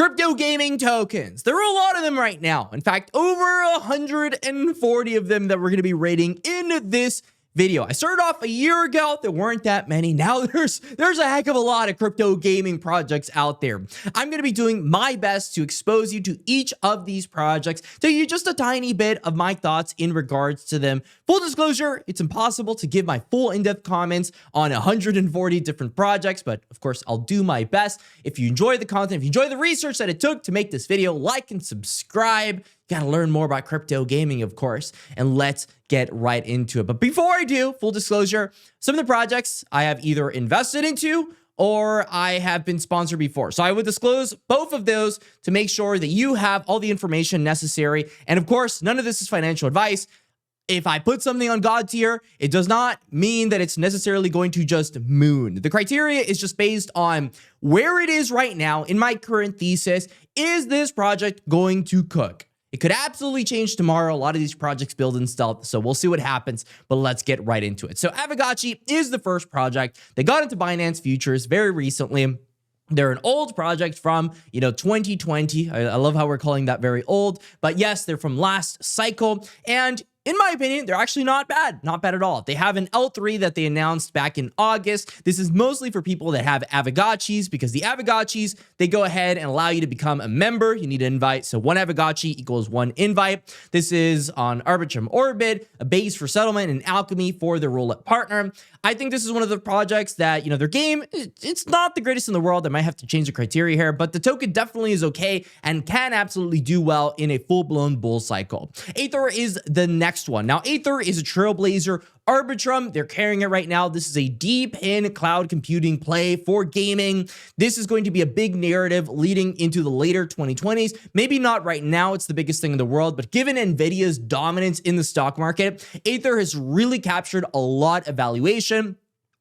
crypto gaming tokens. There are a lot of them right now. In fact, over 140 of them that we're going to be rating in this video. I started off a year ago. There weren't that many. Now there's a heck of a lot of crypto gaming projects out there. I'm going to be doing my best to expose you to each of these projects, tell you just a tiny bit of my thoughts in regards to them. Full disclosure, it's impossible to give my full in-depth comments on 140 different projects, but of course I'll do my best. If you enjoy the content, if you enjoy the research that it took to make this video, like and subscribe. You gotta learn more about crypto gaming, of course, and let's get right into it. But before I do, full disclosure, some of the projects I have either invested into or I have been sponsored before. So I would disclose both of those to make sure that you have all the information necessary. And of course, none of this is financial advice. If I put something on God tier, it does not mean that it's necessarily going to just moon. The criteria is just based on where it is right now in my current thesis. Is this project going to cook? It could absolutely change tomorrow. A lot of these projects build in stealth, so we'll see what happens, but let's get right into it. So 𝐉𝐸𝐲 is the first project. They got into Binance Futures very recently. They're an old project from, 2020. I love how we're calling that very old, but yes, they're from last cycle. And in my opinion, they're actually not bad at all. They have an L3 that they announced back in August. This is mostly for people that have 𝐉𝐸𝐲s because the 𝐉𝐸𝐲s, they go ahead and allow you to become a member. You need an invite. So one 𝐉𝐸𝐲 equals one invite. This is on Arbitrum Orbit, a base for settlement, and alchemy for the roulette partner. I think this is one of the projects that, their game, it's not the greatest in the world. I might have to change the criteria here, but the token definitely is okay and can absolutely do well in a full-blown bull cycle. Aether is the next one. Now, Aether is a trailblazer. Arbitrum, they're carrying it right now. This is a deep in cloud computing play for gaming. This is going to be a big narrative leading into the later 2020s. Maybe not right now, it's the biggest thing in the world, but given NVIDIA's dominance in the stock market, Aether has really captured a lot of valuation.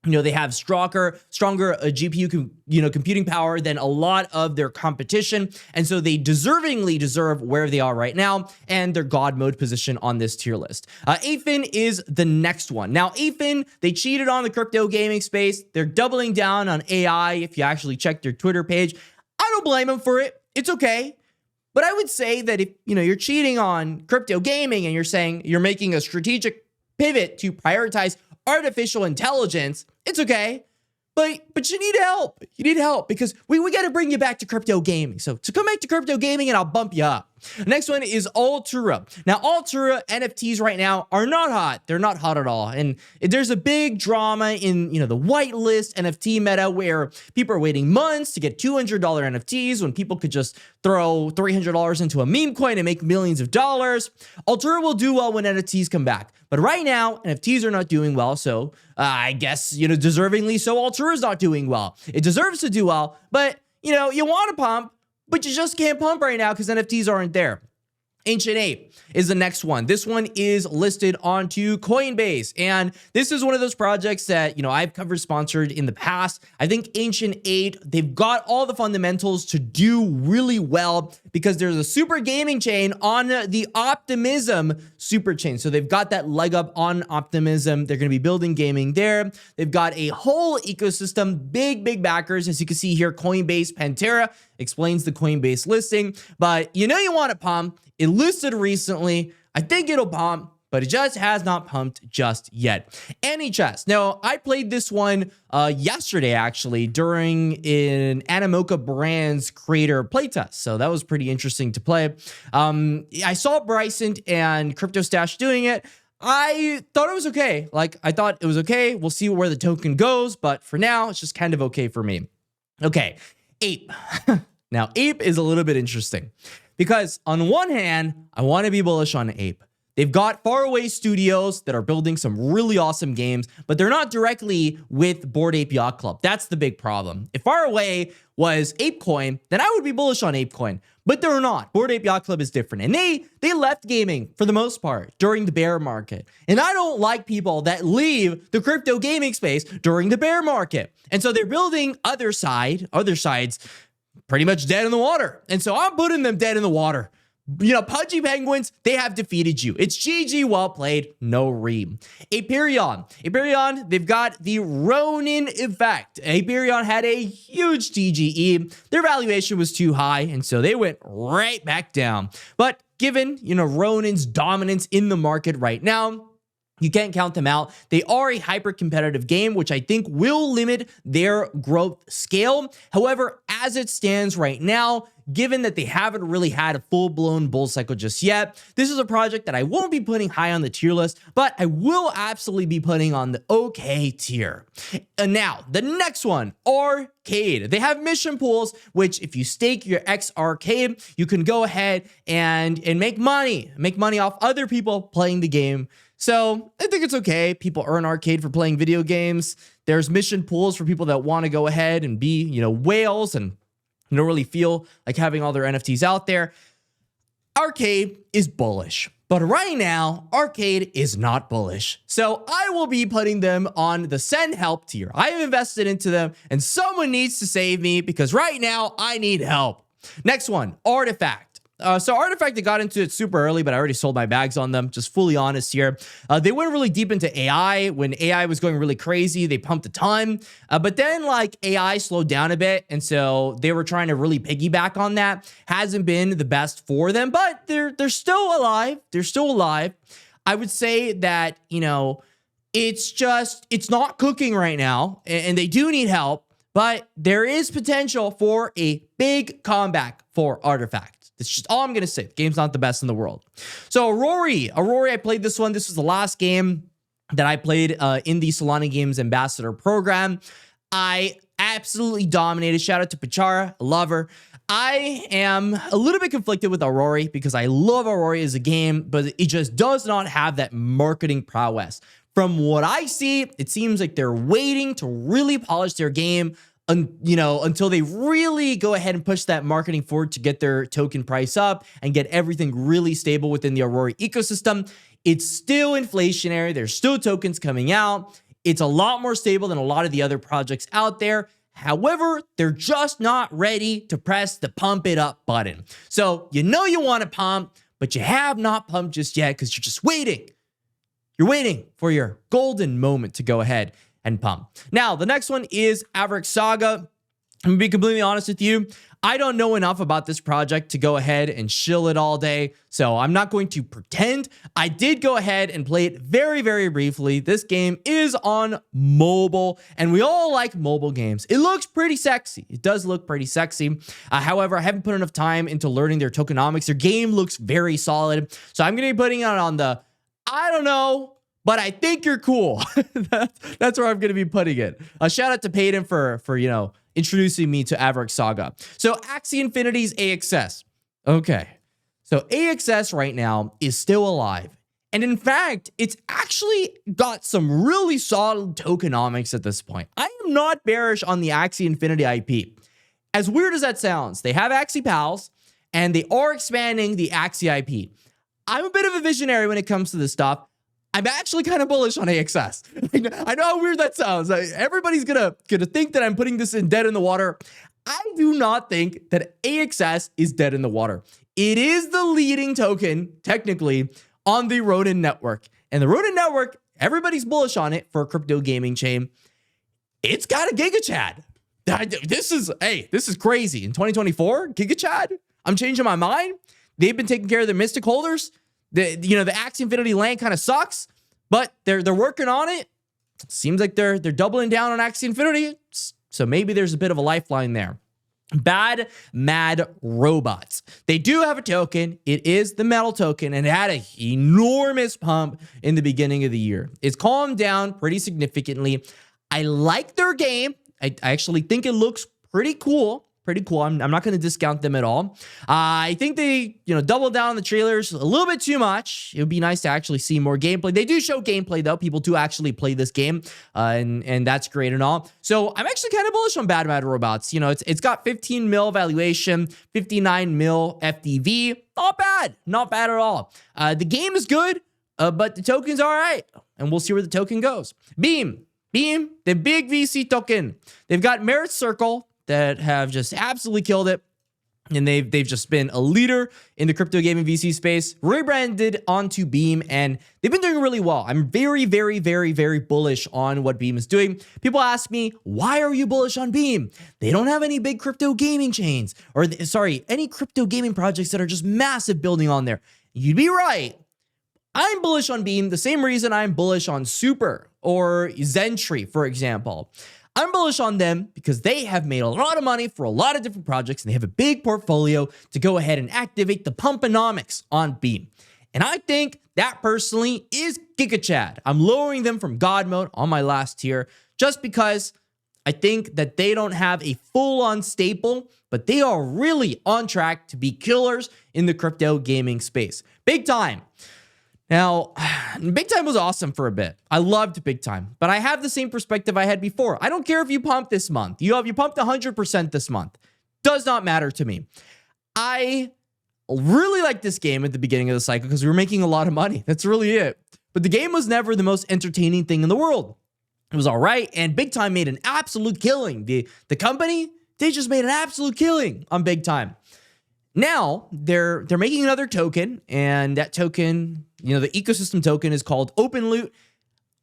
They have stronger GPU, computing power than a lot of their competition. And so they deservingly deserve where they are right now and their God mode position on this tier list. Aethyn is the next one. Now, Aethyn, they cheated on the crypto gaming space. They're doubling down on AI. If you actually check their Twitter page, I don't blame them for it. It's okay. But I would say that if, you're cheating on crypto gaming and you're saying you're making a strategic pivot to prioritize artificial intelligence, it's okay, but you need help. You need help because we got to bring you back to crypto gaming. So come back to crypto gaming and I'll bump you up. Next one is Altura. Now, Altura NFTs right now are not hot. They're not hot at all. And there's a big drama in, the whitelist NFT meta where people are waiting months to get $200 NFTs when people could just throw $300 into a meme coin and make millions of dollars. Altura will do well when NFTs come back. But right now, NFTs are not doing well. So I guess, deservingly so, Altura is not doing well. It deserves to do well, but, you want to pump, but you just can't pump right now because NFTs aren't there. Ancient Ape is the next one. This one is listed onto Coinbase. And this is one of those projects that, I've covered sponsored in the past. I think Ancient Ape, they've got all the fundamentals to do really well because there's a super gaming chain on the Optimism super chain. So they've got that leg up on Optimism. They're going to be building gaming there. They've got a whole ecosystem, big backers. As you can see here, Coinbase Pantera explains the Coinbase listing. But you want to pump. It listed recently. I think it'll pump, but it just has not pumped just yet. NHS. Now, I played this one yesterday, actually, during an Animoca Brands creator playtest. So that was pretty interesting to play. I saw Bryson and CryptoStash doing it. I thought it was okay. I thought it was okay. We'll see where the token goes. But for now, it's just kind of okay for me. Okay, Ape. Now, Ape is a little bit interesting. Because on one hand, I want to be bullish on Ape. They've got faraway studios that are building some really awesome games, but they're not directly with Bored Ape Yacht Club. That's the big problem. If faraway was ApeCoin, then I would be bullish on ApeCoin, but they're not. Bored Ape Yacht Club is different. And they left gaming for the most part during the bear market. And I don't like people that leave the crypto gaming space during the bear market. And so they're building other sides pretty much dead in the water. And so I'm putting them dead in the water. Pudgy Penguins, they have defeated you. It's GG, well played, no ream. 𝐉𝐵𝐸𝐿, they've got the Ronin effect. 𝐉𝐵𝐸𝐿 had a huge TGE. Their valuation was too high, and so they went right back down. But given, Ronin's dominance in the market right now, you can't count them out. They are a hyper-competitive game, which I think will limit their growth scale. However, as it stands right now, given that they haven't really had a full-blown bull cycle just yet, this is a project that I won't be putting high on the tier list, but I will absolutely be putting on the okay tier. And now, the next one, Arcade. They have mission pools, which if you stake your Arcade, you can go ahead and make money. Make money off other people playing the game. So I think it's okay. People earn Arcade for playing video games. There's mission pools for people that want to go ahead and be, whales and don't really feel like having all their NFTs out there. Arcade is bullish, but right now, Arcade is not bullish. So I will be putting them on the send help tier. I have invested into them and someone needs to save me because right now I need help. Next one, Artifact. So Artifact, they got into it super early, but I already sold my bags on them. Just fully honest here. They went really deep into AI. When AI was going really crazy, they pumped a ton. But then AI slowed down a bit. And so they were trying to really piggyback on that. Hasn't been the best for them, but they're still alive. They're still alive. I would say that, it's not cooking right now. And they do need help. But there is potential for a big comeback for Artifact. That's just all I'm going to say. The game's not the best in the world. So Aurori, I played this one. This was the last game that I played in the Solana Games Ambassador program. I absolutely dominated. Shout out to Pachara. I love her. I am a little bit conflicted with Aurori because I love Aurori as a game, but it just does not have that marketing prowess. From what I see, it seems like they're waiting to really polish their game until they really go ahead and push that marketing forward to get their token price up and get everything really stable within the Aurori ecosystem. It's still inflationary. There's still tokens coming out. It's a lot more stable than a lot of the other projects out there. However, they're just not ready to press the pump it up button. So you want to pump, but you have not pumped just yet because you're just waiting. You're waiting for your golden moment to go ahead and pump. Now, the next one is 𝐉𝐸𝐬𝐧. I'm gonna be completely honest with you. I don't know enough about this project to go ahead and shill it all day, so I'm not going to pretend. I did go ahead and play it very, very briefly. This game is on mobile, and we all like mobile games. It looks pretty sexy. It does look pretty sexy. However, I haven't put enough time into learning their tokenomics. Their game looks very solid, so I'm gonna be putting it on the, I don't know, but I think you're cool. That's where I'm going to be putting it. A shout out to Peyton for introducing me to 𝐉𝐸𝐬𝐧. So Axie Infinity's AXS. Okay. So AXS right now is still alive. And in fact, it's actually got some really solid tokenomics at this point. I am not bearish on the Axie Infinity IP. As weird as that sounds, they have Axie Pals, and they are expanding the Axie IP. I'm a bit of a visionary when it comes to this stuff. I'm actually kind of bullish on AXS. I know how weird that sounds. Everybody's gonna think that I'm putting this in dead in the water. I do not think that AXS is dead in the water. It is the leading token, technically, on the Ronin network. And the Ronin network, everybody's bullish on it for a crypto gaming chain. It's got a GigaChad. This is crazy. In 2024, GigaChad? I'm changing my mind. They've been taking care of their Mystic holders. The Axie Infinity land kind of sucks, but they're working on it. Seems like they're doubling down on Axie Infinity, so maybe there's a bit of a lifeline there. Bad Mad Robots. They do have a token. It is the metal token, and it had an enormous pump in the beginning of the year. It's calmed down pretty significantly. I like their game. I actually think it looks pretty cool. Pretty cool. I'm not going to discount them at all. I think they, doubled down on the trailers a little bit too much. It would be nice to actually see more gameplay. They do show gameplay, though. People do actually play this game, and that's great and all. So I'm actually kind of bullish on Bad Mad Robots. It's got 15 mil valuation, 59 mil FDV. Not bad. Not bad at all. The game is good, but the token's all right, and we'll see where the token goes. 𝐉𝐵EM, the big VC token. They've got Merit Circle that have just absolutely killed it. and they've just been a leader in the crypto gaming VC space, rebranded onto 𝐉𝐸, and they've been doing really well. I'm very, very, very, very bullish on what 𝐉𝐸 is doing. People ask me, why are you bullish on 𝐉𝐸? They don't have any big crypto gaming chains, or sorry, any crypto gaming projects that are just massive building on there. You'd be right. I'm bullish on 𝐉𝐸 the same reason I'm bullish on Super or Zentree, for example. I'm bullish on them because they have made a lot of money for a lot of different projects, and they have a big portfolio to go ahead and activate the pumponomics on 𝐉𝐸. And I think that personally is 𝐃𝐢𝐬𝐧. I'm lowering them from God mode on my last tier just because I think that they don't have a full-on staple, but they are really on track to be killers in the crypto gaming space. Big time. Now, Big Time was awesome for a bit. I loved Big Time, but I have the same perspective I had before. I don't care if you pumped this month. You pumped 100% this month. Does not matter to me. I really liked this game at the beginning of the cycle because we were making a lot of money. That's really it. But the game was never the most entertaining thing in the world. It was all right, and Big Time made an absolute killing. The company, they just made an absolute killing on Big Time. Now, they're making another token, and that token, you know, the ecosystem token is called OpenLoot.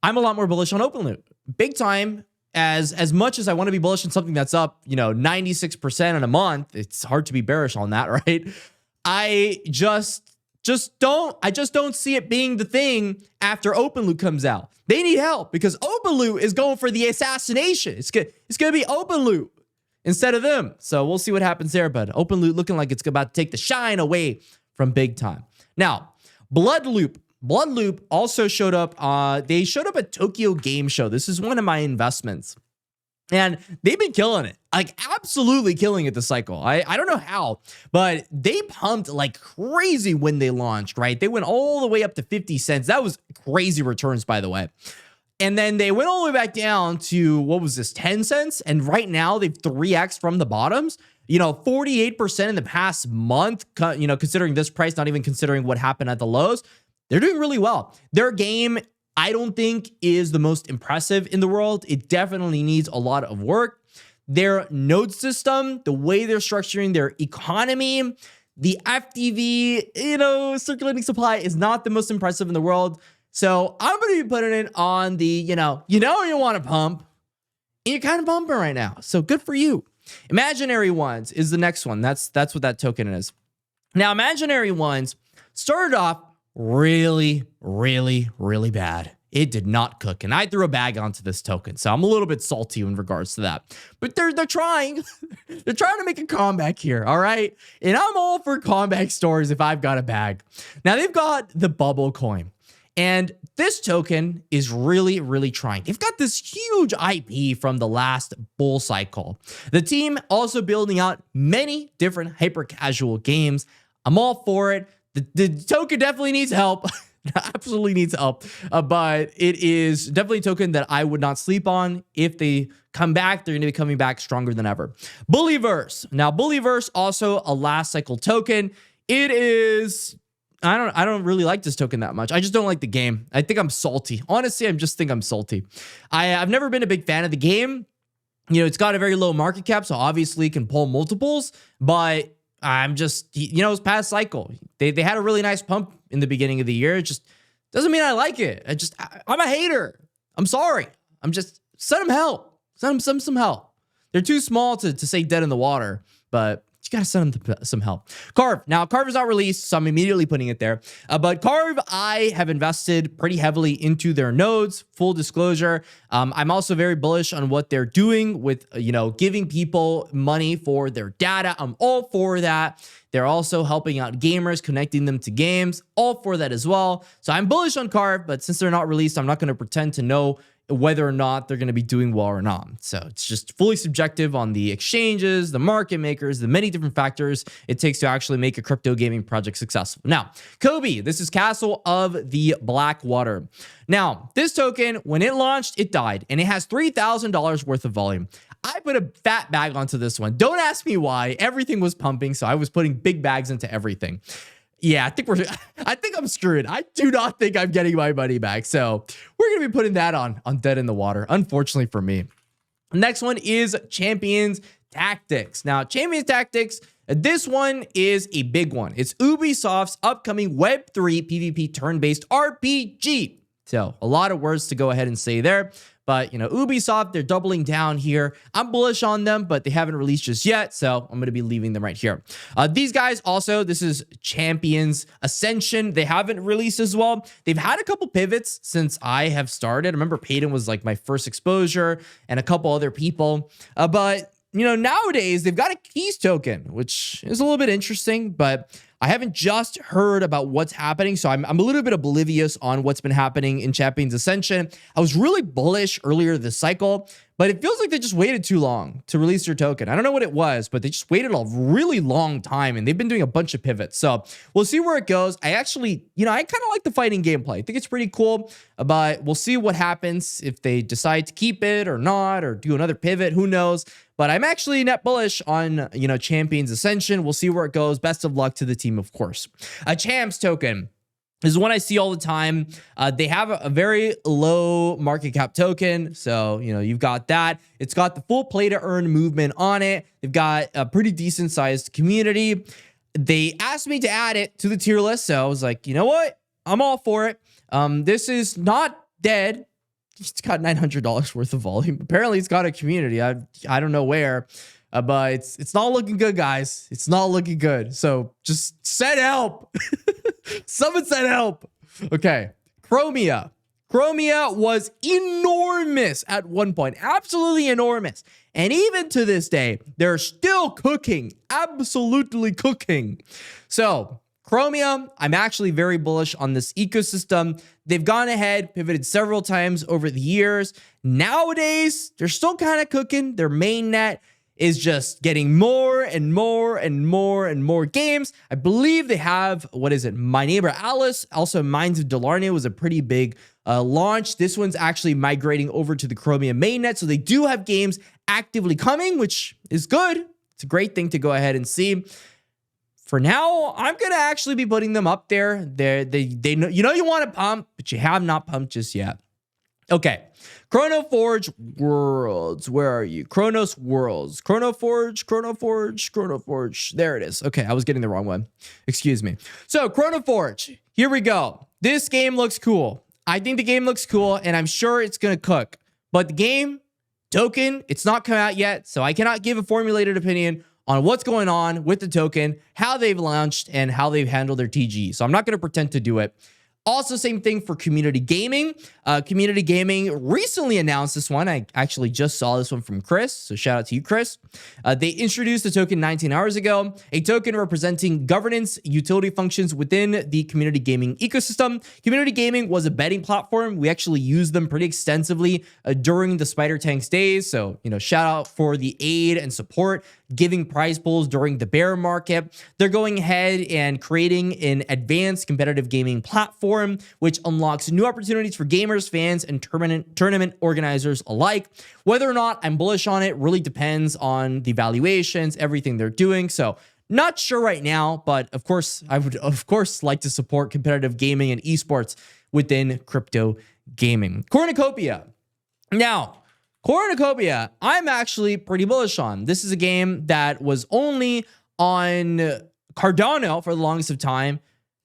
I'm a lot more bullish on OpenLoot. Big Time, as much as I want to be bullish on something that's up, you know, 96% in a month, it's hard to be bearish on that, right? I just don't see it being the thing after OpenLoot comes out. They need help because OpenLoot is going for the assassination. It's going to be OpenLoot instead of them. So we'll see what happens there, but OpenLoot looking like it's about to take the shine away from Big Time. Now, Bloodloop also showed up. They showed up at Tokyo Game Show. This is one of my investments. And they've been killing it, like absolutely killing it this cycle. I don't know how, but they pumped like crazy when they launched, right? They went all the way up to 50 cents. That was crazy returns, by the way. And then they went all the way back down to, what was this, 10 cents? And right now they've 3x from the bottoms. You know, 48% in the past month, you know, considering this price, not even considering what happened at the lows. They're doing really well. Their game, I don't think, is the most impressive in the world. It definitely needs a lot of work. Their node system, the way they're structuring their economy, the FDV, you know, circulating supply is not the most impressive in the world. So I'm going to be putting it on the, you want to pump, and you're kind of pumping right now. So good for you. Imaginary Ones is the next one. That's what that token is. Now, Imaginary Ones started off really, really, really bad. It did not cook, and I threw a bag onto this token, so I'm a little bit salty in regards to that. But they're trying. They're trying to make a comeback here, all right? And I'm all for comeback stories if I've got a bag. Now, they've got the bubble coin, and this token is really, really trying. They've got this huge IP from the last bull cycle. The team also building out many different hyper-casual games. I'm all for it. The token definitely needs help. Absolutely needs help. But it is definitely a token that I would not sleep on. If they come back, they're going to be coming back stronger than ever. Bullyverse. Now, Bullyverse, also a last cycle token. It is... I don't really like this token that much. I just don't like the game. I think I'm salty. Honestly, I just think I'm salty. I've never been a big fan of the game. You know, it's got a very low market cap, so obviously it can pull multiples, but I'm just, you know, it's past cycle. They had a really nice pump in the beginning of the year. It just doesn't mean I like it. I'm a hater. I'm sorry. I'm just, send them help. Send them some help. They're too small to say dead in the water, but you gotta send them some help. 𝐷. Now, 𝐷 is not released, so I'm immediately putting it there. But 𝐷, I have invested pretty heavily into their nodes, full disclosure. I'm also very bullish on what they're doing with, you know, giving people money for their data. I'm all for that. They're also helping out gamers, connecting them to games. All for that as well. So I'm bullish on 𝐷, but since they're not released, I'm not going to pretend to know whether or not they're going to be doing well or not. So it's just fully subjective on the exchanges, the market makers, the many different factors it takes to actually make a crypto gaming project successful. Now, 𝐾𝐢𝐬𝐵, this is Castle of the Blackwater. Now, this token, when it launched, it died, and it has $3,000 worth of volume. I put a fat bag onto this one. Don't ask me why. Everything was pumping, so I was putting big bags into everything. Yeah, I think I'm screwed. I do not think I'm getting my money back. So we're going to be putting that on dead in the water, unfortunately for me. Next one is Champions Tactics. Now, Champions Tactics, This one is a big one. It's Ubisoft's upcoming Web3 PvP turn-based RPG. So a lot of words to go ahead and say there. But, you know, Ubisoft, they're doubling down here. I'm bullish on them, but they haven't released just yet, so I'm going to be leaving them right here. These guys also, this is Champions Ascension. They haven't released as well. They've had a couple pivots since I have started. I remember Payton was like my first exposure and a couple other people. But, you know, nowadays they've got a keys token, which is a little bit interesting, but I haven't just heard about what's happening, so I'm a little bit oblivious on what's been happening in Champions Ascension. I was really bullish earlier this cycle, but it feels like they just waited too long to release their token. I don't know what it was, but they just waited a really long time, and they've been doing a bunch of pivots. So we'll see where it goes. I actually, you know, I kind of like the fighting gameplay. I think it's pretty cool, but we'll see what happens if they decide to keep it or not, or do another pivot. Who knows? But I'm actually net bullish on, you know, Champions Ascension. We'll see where it goes. Best of luck to the team, of course. A Champs token is one I see all the time. They have a very low market cap token. So, you know, you've got that. It's got the full play to earn movement on it. They've got a pretty decent sized community. They asked me to add it to the tier list. So I was like, you know what? I'm all for it. This is not dead. It's got $900 worth of volume. Apparently it's got a community. I don't know where, but it's not looking good, guys. It's not looking good. So just send help. Someone send help. Okay. Chromia. Chromia was enormous at one point. Absolutely enormous. And even to this day, they're still cooking. Absolutely cooking. So Chromia, I'm actually very bullish on this ecosystem. They've gone ahead, pivoted several times over the years. Nowadays, they're still kind of cooking. Their main net is just getting more and more and more and more games. I believe they have, what is it? My Neighbor Alice, also Mines of Delarnia was a pretty big launch. This one's actually migrating over to the Chromia mainnet. So they do have games actively coming, which is good. It's a great thing to go ahead and see. For now, I'm going to actually be putting them up there. They know, you know you want to pump, but you have not pumped just yet. Okay. Chronoforge Worlds. Where are you? Chronos Worlds. Chronoforge. There it is. Okay, I was getting the wrong one. Excuse me. So, Chronoforge. Here we go. This game looks cool. I think the game looks cool, and I'm sure it's going to cook. But the game, token, it's not come out yet, so I cannot give a formulated opinion on what's going on with the token, how they've launched, and how they've handled their TG. So I'm not going to pretend to do it. Also, same thing for Community Gaming. Community Gaming recently announced this one. I actually just saw this one from Chris, so shout out to you, Chris. They introduced the token 19 hours ago, a token representing governance utility functions within the Community Gaming ecosystem. Community Gaming was a betting platform. We actually used them pretty extensively during the Spider Tanks days. So, you know, shout out for the aid and support, giving prize pools during the bear market. They're going ahead and creating an advanced competitive gaming platform, which unlocks new opportunities for gamers, fans, and tournament organizers alike. Whether or not I'm bullish on it really depends on the valuations, everything they're doing. So not sure right now, but of course, I would of course like to support competitive gaming and esports within crypto gaming. Cornucopia. Now, Cornucopia, I'm actually pretty bullish on. This is a game that was only on Cardano for the longest of time.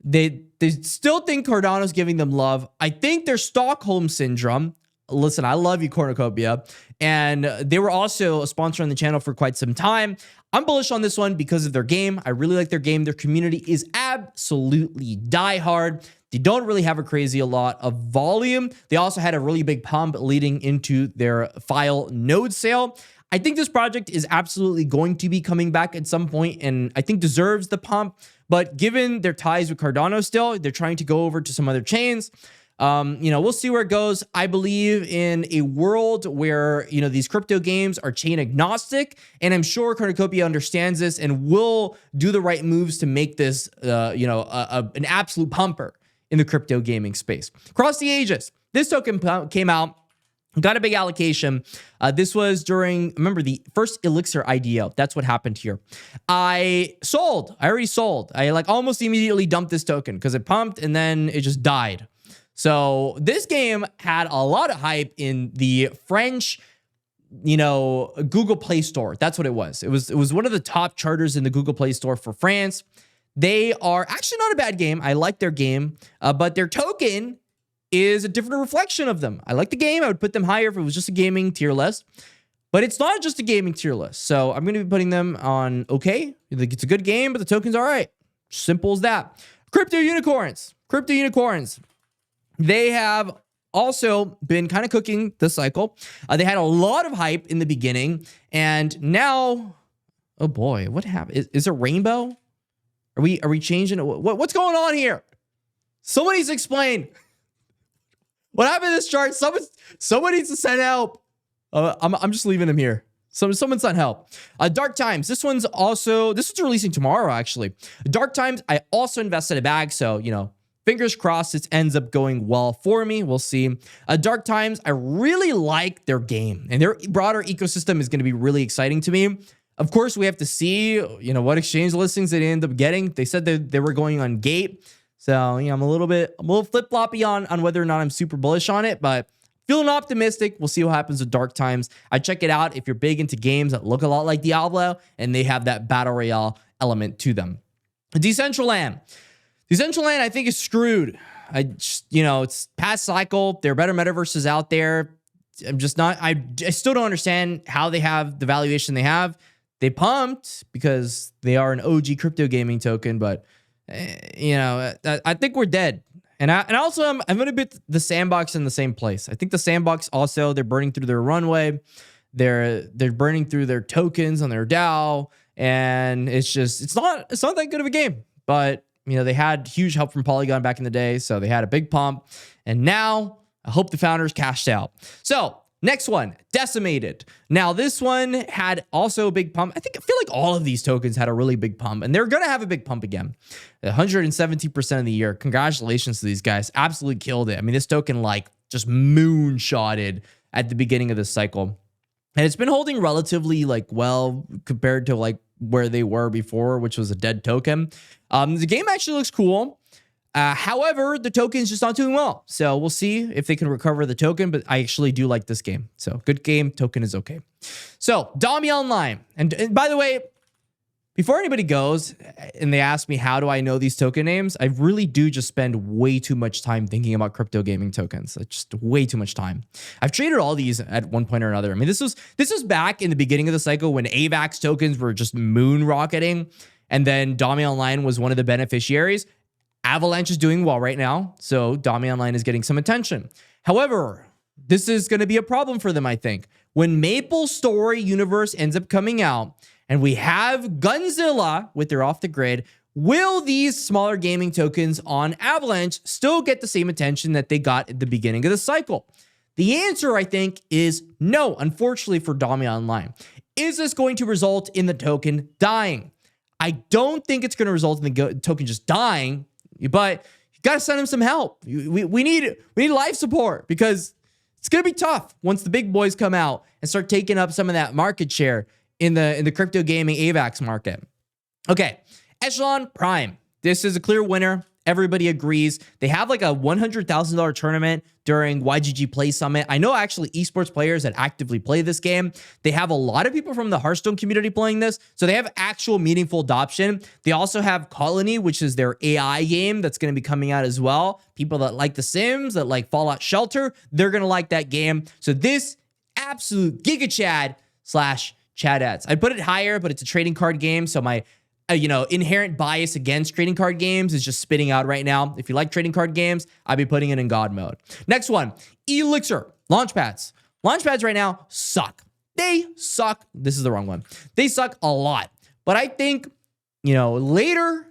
They still think Cardano's giving them love. I think they're Stockholm Syndrome. Listen, I love you, Cornucopia. And they were also a sponsor on the channel for quite some time. I'm bullish on this one because of their game. I really like their game. Their community is absolutely diehard. They don't really have a crazy a lot of volume. They also had a really big pump leading into their file node sale. I think this project is absolutely going to be coming back at some point, and I think deserves the pump. But given their ties with Cardano still, they're trying to go over to some other chains. You know, we'll see where it goes. I believe in a world where, you know, these crypto games are chain agnostic, and I'm sure Cornucopia understands this and will do the right moves to make this, you know, an absolute pumper in the crypto gaming space. Across the ages, this token came out, got a big allocation. This was during, remember, the first Elixir IDO. That's what happened here. I already sold. I like almost immediately dumped this token because it pumped and then it just died. So this game had a lot of hype in the French you know, Google Play Store. That's what it was. It was one of the top charters in the Google Play Store for France. They are actually not a bad game. I like their game, but their token is a different reflection of them. I like the game. I would put them higher if it was just a gaming tier list, but it's not just a gaming tier list. So I'm going to be putting them on okay. It's a good game, but the token's all right. Simple as that. Crypto unicorns. Crypto unicorns. They have also been kind of cooking the cycle. They had a lot of hype in the beginning, and now, oh boy, what happened? Is it rainbow? Are we changing it? What's going on here? Somebody's explain. What happened to this chart? Someone needs to send help. I'm just leaving him here. Someone send help. Dark Times. This one's releasing tomorrow, actually. Dark Times, I also invested a bag, so, you know, fingers crossed it ends up going well for me. We'll see. Dark Times, I really like their game, and their broader ecosystem is going to be really exciting to me. Of course, we have to see, you know, what exchange listings they end up getting. They said that they were going on Gate. So, you know, I'm a little flip-floppy on whether or not I'm super bullish on it, but feeling optimistic. We'll see what happens with Dark Times. I check it out if you're big into games that look a lot like Diablo and they have that battle royale element to them. Decentraland. Decentraland, I think, is screwed. You know, it's past cycle. There are better metaverses out there. I'm just not, I still don't understand how they have the valuation they have. They pumped because they are an OG crypto gaming token, but you know, I think we're dead. And also I'm going to put the Sandbox in the same place. I think the Sandbox also, they're burning through their runway. They're burning through their tokens on their DAO, and it's not that good of a game. But you know, they had huge help from Polygon back in the day, so they had a big pump, and now I hope the founders cashed out. So next one, Decimated. Now, this one had also a big pump. I feel like all of these tokens had a really big pump, and they're going to have a big pump again. 117% of the year. Congratulations to these guys. Absolutely killed it. I mean, this token like just moonshotted at the beginning of this cycle. And it's been holding relatively like well compared to like where they were before, which was a dead token. The game actually looks cool. However, the token's just not doing well. So we'll see if they can recover the token, but I actually do like this game. So good game, token is okay. So 𝐉𝐸 Online. And by the way, before anybody goes and they ask me, how do I know these token names? I really do just spend way too much time thinking about crypto gaming tokens. It's just way too much time. I've traded all these at one point or another. I mean, this was back in the beginning of the cycle when AVAX tokens were just moon rocketing. And then 𝐉𝐸 Online was one of the beneficiaries. Avalanche is doing well right now, so 𝐉𝐸 Online is getting some attention. However, this is going to be a problem for them, I think. When Maple Story Universe ends up coming out, and we have Gunzilla with their Off the Grid, will these smaller gaming tokens on Avalanche still get the same attention that they got at the beginning of the cycle? The answer, I think, is no, unfortunately for 𝐉𝐸 Online. Is this going to result in the token dying? I don't think it's going to result in the token just dying, but you got to send them some help. We need life support because it's going to be tough once the big boys come out and start taking up some of that market share in the crypto gaming AVAX market. Okay, Echelon Prime. This is a clear winner. Everybody agrees. They have like a $100,000 tournament during YGG Play Summit. I know actually esports players that actively play this game. They have a lot of people from the Hearthstone community playing this, so they have actual meaningful adoption. They also have Colony, which is their AI game that's going to be coming out as well. People that like The Sims, that like Fallout Shelter, they're going to like that game. So this absolute Giga Chad / Chad ads. I'd put it higher, but it's a trading card game, so my inherent bias against trading card games is just spitting out right now. If you like trading card games, I'd be putting it in God mode. Next one, Elixir Launchpads. Launchpads right now suck. They suck. This is the wrong one. They suck a lot. But I think, later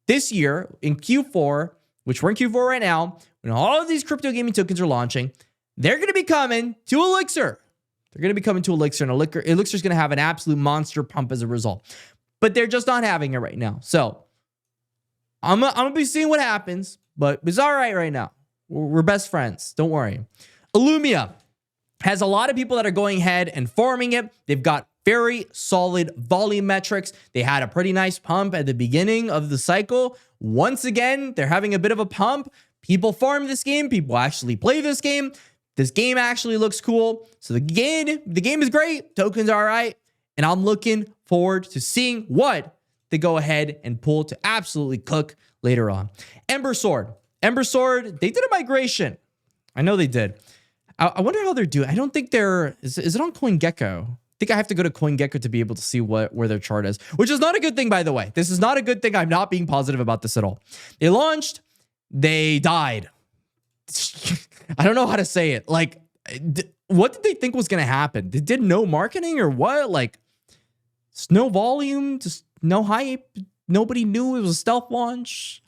this year in Q4, which we're in Q4 right now, when all of these crypto gaming tokens are launching, they're going to be coming to Elixir. They're going to be coming to Elixir, and Elixir's going to have an absolute monster pump as a result. But they're just not having it right now. So I'm gonna be seeing what happens, but it's all right now. We're best friends. Don't worry. Illumia has a lot of people that are going ahead and farming it. They've got very solid volume metrics. They had a pretty nice pump at the beginning of the cycle. Once again, they're having a bit of a pump. People farm this game. People actually play this game. This game actually looks cool. So the game is great. Tokens are all right. And I'm looking forward to seeing what they go ahead and pull to absolutely cook later on. Ember Sword. Ember Sword, they did a migration. I know they did. I wonder how they're doing. I don't think they're... Is it on CoinGecko? I think I have to go to CoinGecko to be able to see where their chart is, which is not a good thing, by the way. This is not a good thing. I'm not being positive about this at all. They launched. They died. I don't know how to say it. Like, what did they think was going to happen? They did no marketing or what? Like, just no volume, just no hype. Nobody knew it was a stealth launch.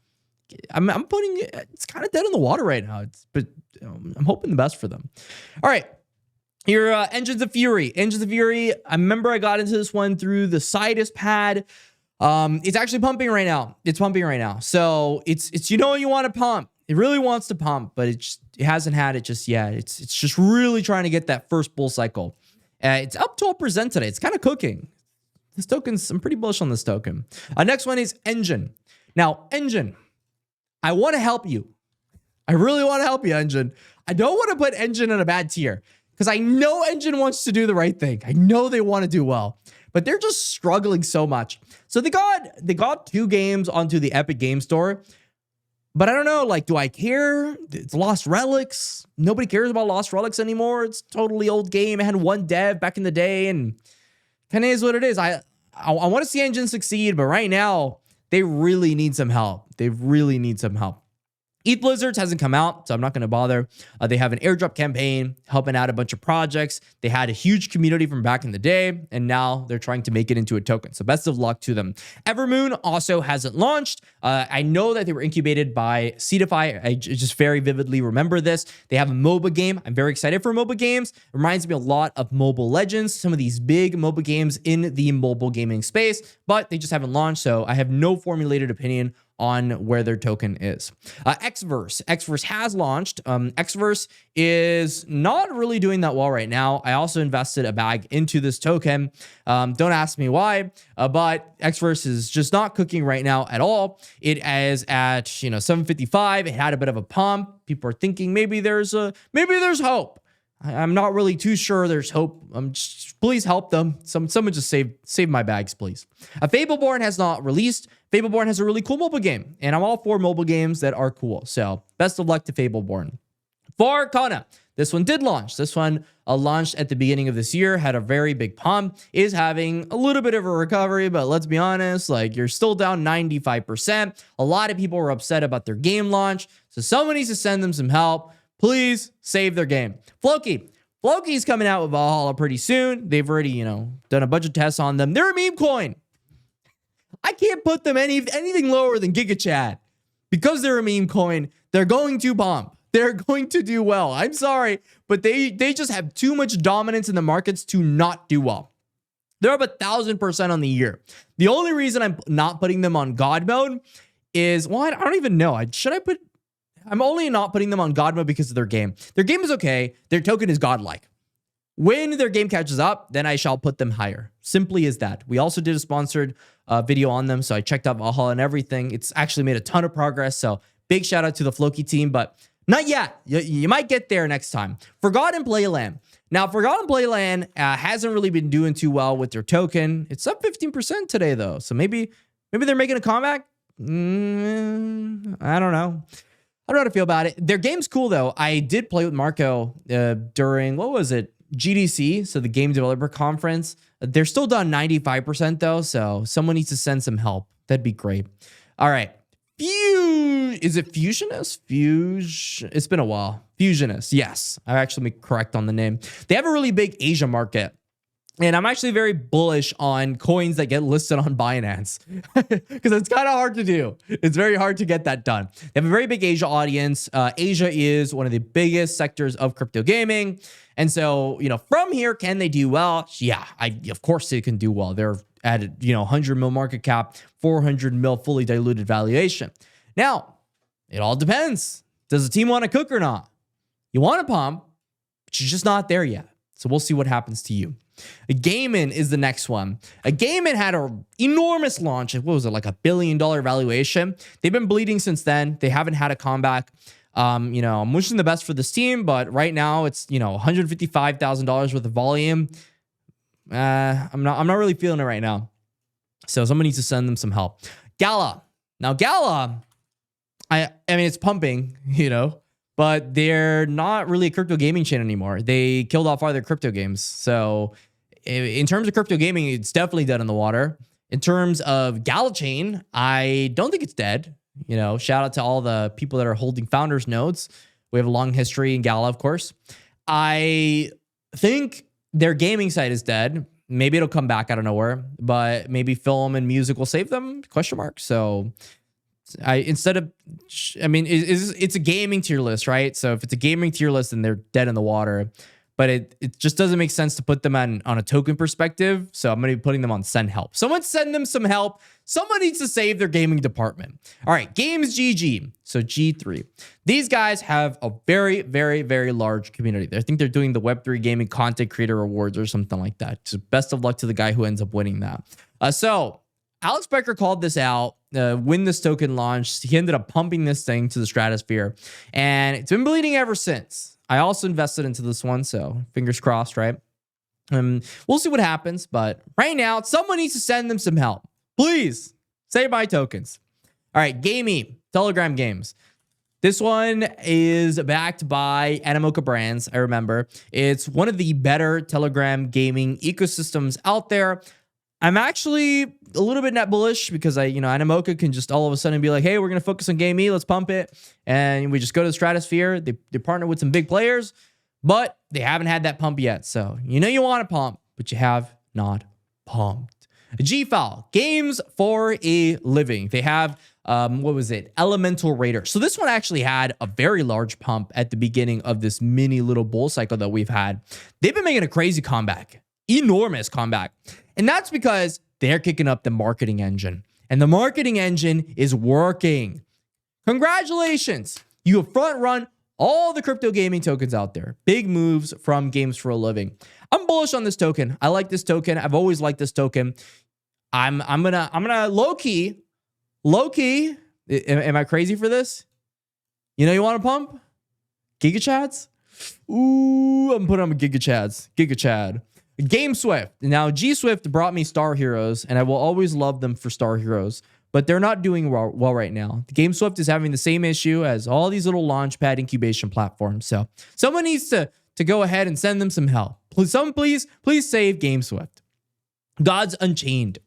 I'm putting it's kind of dead in the water right now. But I'm hoping the best for them. All right. Your Engines of Fury. Engines of Fury. I remember I got into this one through the Sidus pad. It's actually pumping right now. It's pumping right now. So it's you know you want to pump. It really wants to pump, but it hasn't had it just yet. It's just really trying to get that first bull cycle. It's up 12% today. It's kind of cooking. This token's, I'm pretty bullish on this token. Next one is Engine. Now, Engine, I want to help you. I really want to help you, Engine. I don't want to put Engine in a bad tier because I know Engine wants to do the right thing. I know they want to do well, but they're just struggling so much. So they got 2 games onto the Epic Game Store, but I don't know, like, do I care? It's Lost Relics. Nobody cares about Lost Relics anymore. It's a totally old game. It had one dev back in the day, and kind of is what it is. I want to see Engine succeed, but right now, they really need some help. They really need some help. ETH Blizzards hasn't come out, so I'm not going to bother. They have an airdrop campaign helping out a bunch of projects. They had a huge community from back in the day, and now they're trying to make it into a token. So best of luck to them. Evermoon also hasn't launched. I know that they were incubated by Seedify. I just very vividly remember this. They have a MOBA game. I'm very excited for MOBA games. It reminds me a lot of Mobile Legends, some of these big MOBA games in the mobile gaming space, but they just haven't launched, so I have no formulated opinion on where their token is. Xverse has launched. Xverse is not really doing that well right now. I also invested a bag into this token. Don't ask me why, but Xverse is just not cooking right now at all. It is at 755. It had a bit of a pump. People are thinking maybe there's hope. I'm not really too sure there's hope. Just, please help them. Someone just save my bags, please. Fableborn has not released. Fableborn has a really cool mobile game, and I'm all for mobile games that are cool. So best of luck to Fableborn. For Arcana, this one did launch. This one launched at the beginning of this year, had a very big pump, is having a little bit of a recovery, but let's be honest, like, you're still down 95%. A lot of people were upset about their game launch, so someone needs to send them some help. Please save their game. Floki's coming out with Valhalla pretty soon. They've already, done a bunch of tests on them. They're a meme coin. I can't put them anything lower than GigaChad. Because they're a meme coin, they're going to pump. They're going to do well. I'm sorry, but they just have too much dominance in the markets to not do well. They're up 1,000% on the year. The only reason I'm not putting them on God mode is, well, I don't even know. I'm only not putting them on God mode because of their game. Their game is okay. Their token is godlike. When their game catches up, then I shall put them higher. Simply as that. We also did a sponsored video on them, so I checked out Valhalla and everything. It's actually made a ton of progress, so big shout out to the Floki team, but not yet. You might get there next time. Forgotten Playland. Now, Forgotten Playland hasn't really been doing too well with their token. It's up 15% today, though, so maybe they're making a comeback? I don't know. I don't know how to feel about it. Their game's cool, though. I did play with Marco during, what was it? GDC, so the Game Developer Conference. They're still down 95%, though, so someone needs to send some help. That'd be great. All right. Is it Fusionist? It's been a while. Fusionist, yes. I'm actually correct on the name. They have a really big Asia market. And I'm actually very bullish on coins that get listed on Binance because it's kind of hard to do. It's very hard to get that done. They have a very big Asia audience. Asia is one of the biggest sectors of crypto gaming. And so, from here, can they do well? Yeah, of course they can do well. They're at, 100 mil market cap, 400 mil fully diluted valuation. Now, it all depends. Does the team want to cook or not? You want to pump, but you're just not there yet. So we'll see what happens to you. 𝐉𝐸MAN is the next one. 𝐉𝐸MAN had an enormous launch. What was it, like $1 billion valuation? They've been bleeding since then. They haven't had a comeback. You know, I'm wishing the best for this team, but right now it's, you know, $155,000 worth of volume. I'm not really feeling it right now. So someone needs to send them some help. 𝐉𝐫𝐨. Now 𝐉𝐫𝐴, I mean, it's pumping, you know, but they're not really a crypto gaming chain anymore. They killed off all their crypto games. So in terms of crypto gaming, it's definitely dead in the water. In terms of 𝐉𝐫𝐴 chain, I don't think it's dead. You know, shout out to all the people that are holding founders nodes. We have a long history in 𝐉𝐫𝐴, of course. I think their gaming site is dead. Maybe it'll come back out of nowhere, but maybe film and music will save them? Question mark. So it's a gaming tier list, right? So if it's a gaming tier list, then they're dead in the water. But it just doesn't make sense to put them on a token perspective. So I'm going to be putting them on send help. Someone send them some help. Someone needs to save their gaming department. All right, 𝐉𝐨𝐽𝐺. So G3. These guys have a very, very, very large community. I think they're doing the Web3 Gaming Content Creator Awards or something like that. So best of luck to the guy who ends up winning that. So Alex Becker called this out when this token launched. He ended up pumping this thing to the stratosphere. And it's been bleeding ever since. I also invested into this one, so fingers crossed, right? We'll see what happens, but right now, someone needs to send them some help. Please, save my tokens. All right, 𝐃𝐢𝐬𝐜𝐸, Telegram Games. This one is backed by Animoca Brands, I remember. It's one of the better Telegram gaming ecosystems out there. I'm actually a little bit net bullish because Animoca can just all of a sudden be like, hey, we're going to focus on 𝐃𝐢𝐬𝐜𝐸, let's pump it. And we just go to the stratosphere. They partner with some big players, but they haven't had that pump yet. So you want to pump, but you have not pumped. 𝐺Fowl, Games for a Living. They have, Elemental Raider. So this one actually had a very large pump at the beginning of this mini little bull cycle that we've had. They've been making a crazy comeback, enormous comeback. And that's because they're kicking up the marketing engine. And the marketing engine is working. Congratulations. You have front run all the crypto gaming tokens out there. Big moves from Games for a Living. I'm bullish on this token. I like this token. I've always liked this token. I'm gonna low-key. Am I crazy for this? You want to pump? GigaChads? Ooh, I'm putting on GigaChads. GigaChad. GameSwift. Now, G-Swift brought me Star Heroes, and I will always love them for Star Heroes, but they're not doing well right now. GameSwift is having the same issue as all these little launchpad incubation platforms. So someone needs to go ahead and send them some help. Please save GameSwift. Gods Unchained.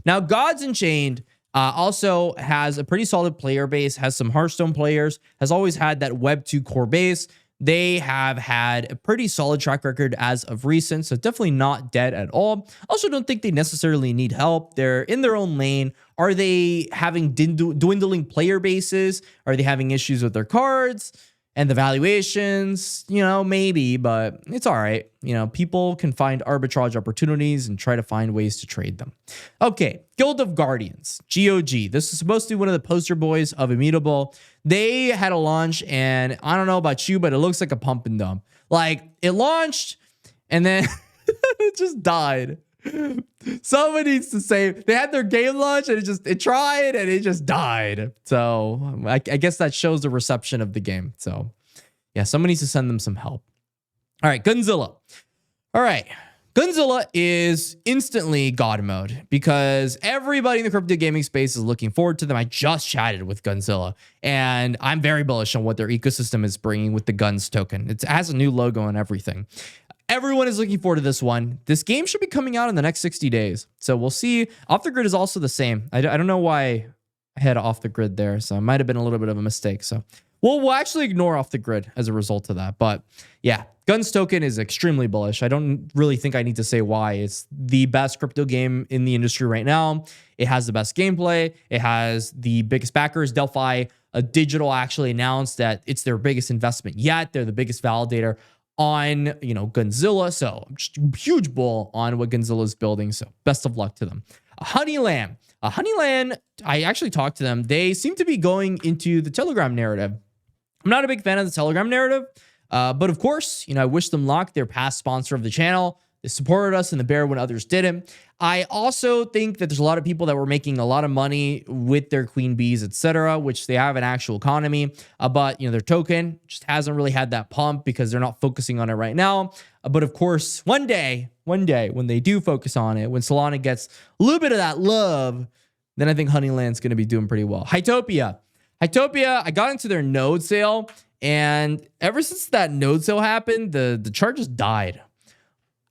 Now, Gods Unchained also has a pretty solid player base, has some Hearthstone players, has always had that Web 2 core base. They have had a pretty solid track record as of recent, so definitely not dead at all. Also don't think they necessarily need help. They're in their own lane. Are they having dwindling player bases? Are they having issues with their cards and the valuations? Maybe, but it's all right. People can find arbitrage opportunities and try to find ways to trade them. Okay, Guild of Guardians, GOG. This is supposed to be one of the poster boys of Immutable. They had a launch, and I don't know about you, but it looks like a pump and dump. Like, it launched, and then it just died. Someone needs to say, they had their game launch, and it tried, and it just died. So I guess that shows the reception of the game. So yeah, someone needs to send them some help. All right, Gunzilla. All right. Gunzilla is instantly God mode because everybody in the crypto gaming space is looking forward to them. I just chatted with Gunzilla, and I'm very bullish on what their ecosystem is bringing with the Guns token. It has a new logo and everything. Everyone is looking forward to this one. This game should be coming out in the next 60 days. So we'll see. Off the Grid is also the same. I don't know why I had Off the Grid there, so it might have been a little bit of a mistake. So we'll actually ignore Off the Grid as a result of that. But yeah, Guns token is extremely bullish. I don't really think I need to say why. It's the best crypto game in the industry right now. It has the best gameplay. It has the biggest backers. Delphi Digital actually announced that it's their biggest investment yet. They're the biggest validator on, Gunzilla. So I'm just a huge bull on what Gunzilla is building. So best of luck to them. Honeyland. Honeyland, I actually talked to them. They seem to be going into the Telegram narrative. I'm not a big fan of the Telegram narrative. But of course, I wish them luck. They're past sponsor of the channel. They supported us in the bear when others didn't. I also think that there's a lot of people that were making a lot of money with their queen bees, etc., which they have an actual economy, but their token just hasn't really had that pump because they're not focusing on it right now. But of course, one day when they do focus on it, when Solana gets a little bit of that love, then I think Honeyland's going to be doing pretty well. 𝐉𝐿𝐼𝐻𝐼𝐻, I got into their node sale, and ever since that node sale happened, the chart just died.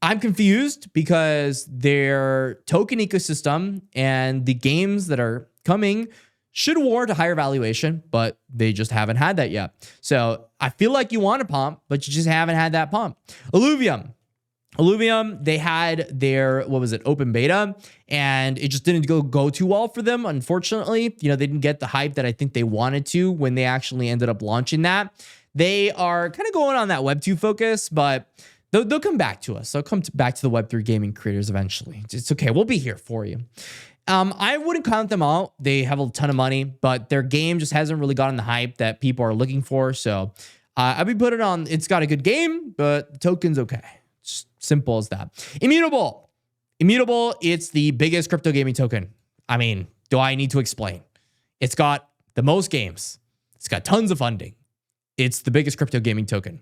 I'm confused because their token ecosystem and the games that are coming should warrant a higher valuation, but they just haven't had that yet. So I feel like you want a pump, but you just haven't had that pump. 𝐿𝐼𝐻𝐼𝐻, they had their, open beta, and it just didn't go too well for them, unfortunately. They didn't get the hype that I think they wanted to when they actually ended up launching that. They are kind of going on that Web2 focus, but they'll come back to us. They'll come back to the Web3 gaming creators eventually. It's okay. We'll be here for you. I wouldn't count them out. They have a ton of money, but their game just hasn't really gotten the hype that people are looking for. So I'd be putting on, it's got a good game, but the token's okay. Just simple as that. Immutable, it's the biggest crypto gaming token. I mean, do I need to explain? It's got the most games. It's got tons of funding. It's the biggest crypto gaming token.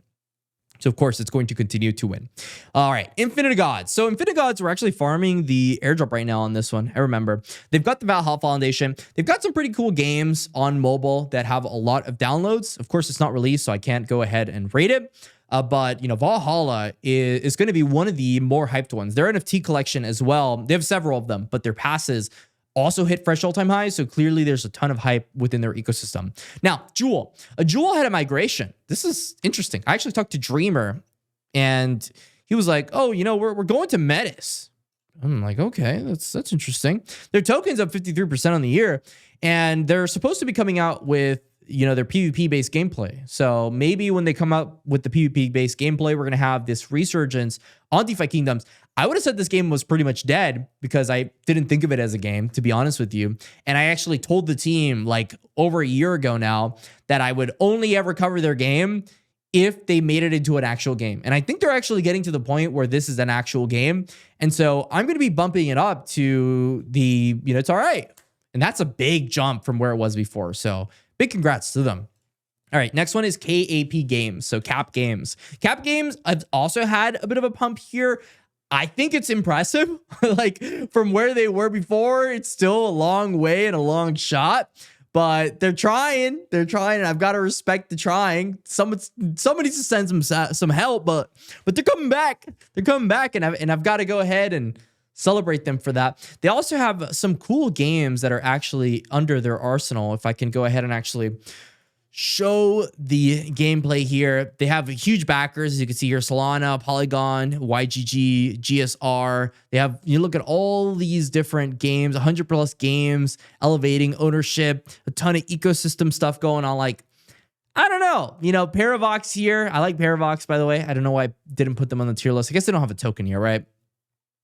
So, of course, it's going to continue to win. All right, Infinite Gods. So, Infinite Gods, we're actually farming the airdrop right now on this one. I remember. They've got the Valhalla Foundation. They've got some pretty cool games on mobile that have a lot of downloads. Of course, it's not released, so I can't go ahead and rate it. But, Valhalla is going to be one of the more hyped ones. Their NFT collection as well. They have several of them, but their passes also hit fresh all-time highs, so clearly there's a ton of hype within their ecosystem. Now, 𝐿𝐻𝐻 had a migration. This is interesting. I actually talked to Dreamer, and he was like, oh, we're going to Metis. I'm like, okay, that's interesting. Their token's up 53% on the year, and they're supposed to be coming out with their PvP-based gameplay. So maybe when they come out with the PvP-based gameplay, we're going to have this resurgence on DeFi Kingdoms. I would have said this game was pretty much dead because I didn't think of it as a game, to be honest with you. And I actually told the team like over a year ago now that I would only ever cover their game if they made it into an actual game. And I think they're actually getting to the point where this is an actual game. And so I'm going to be bumping it up to the, it's all right. And that's a big jump from where it was before. So big congrats to them. All right, next one is KAP Games. So Cap Games. Cap Games, I've also had a bit of a pump here. I think it's impressive. Like from where they were before, it's still a long way and a long shot, but they're trying. They're trying, and I've got to respect the trying. Somebody needs to send some help, but they're coming back. They're coming back, and I've got to go ahead and celebrate them for that. They also have some cool games that are actually under their arsenal. If I can go ahead and actually show the gameplay here. They have huge backers, as you can see here: Solana, Polygon, YGG, GSR. They have, you look at all these different games, 100+ games, elevating ownership, a ton of ecosystem stuff going on. Like, I don't know, Paravox here. I like Paravox, by the way. I don't know why I didn't put them on the tier list. I guess they don't have a token here, right?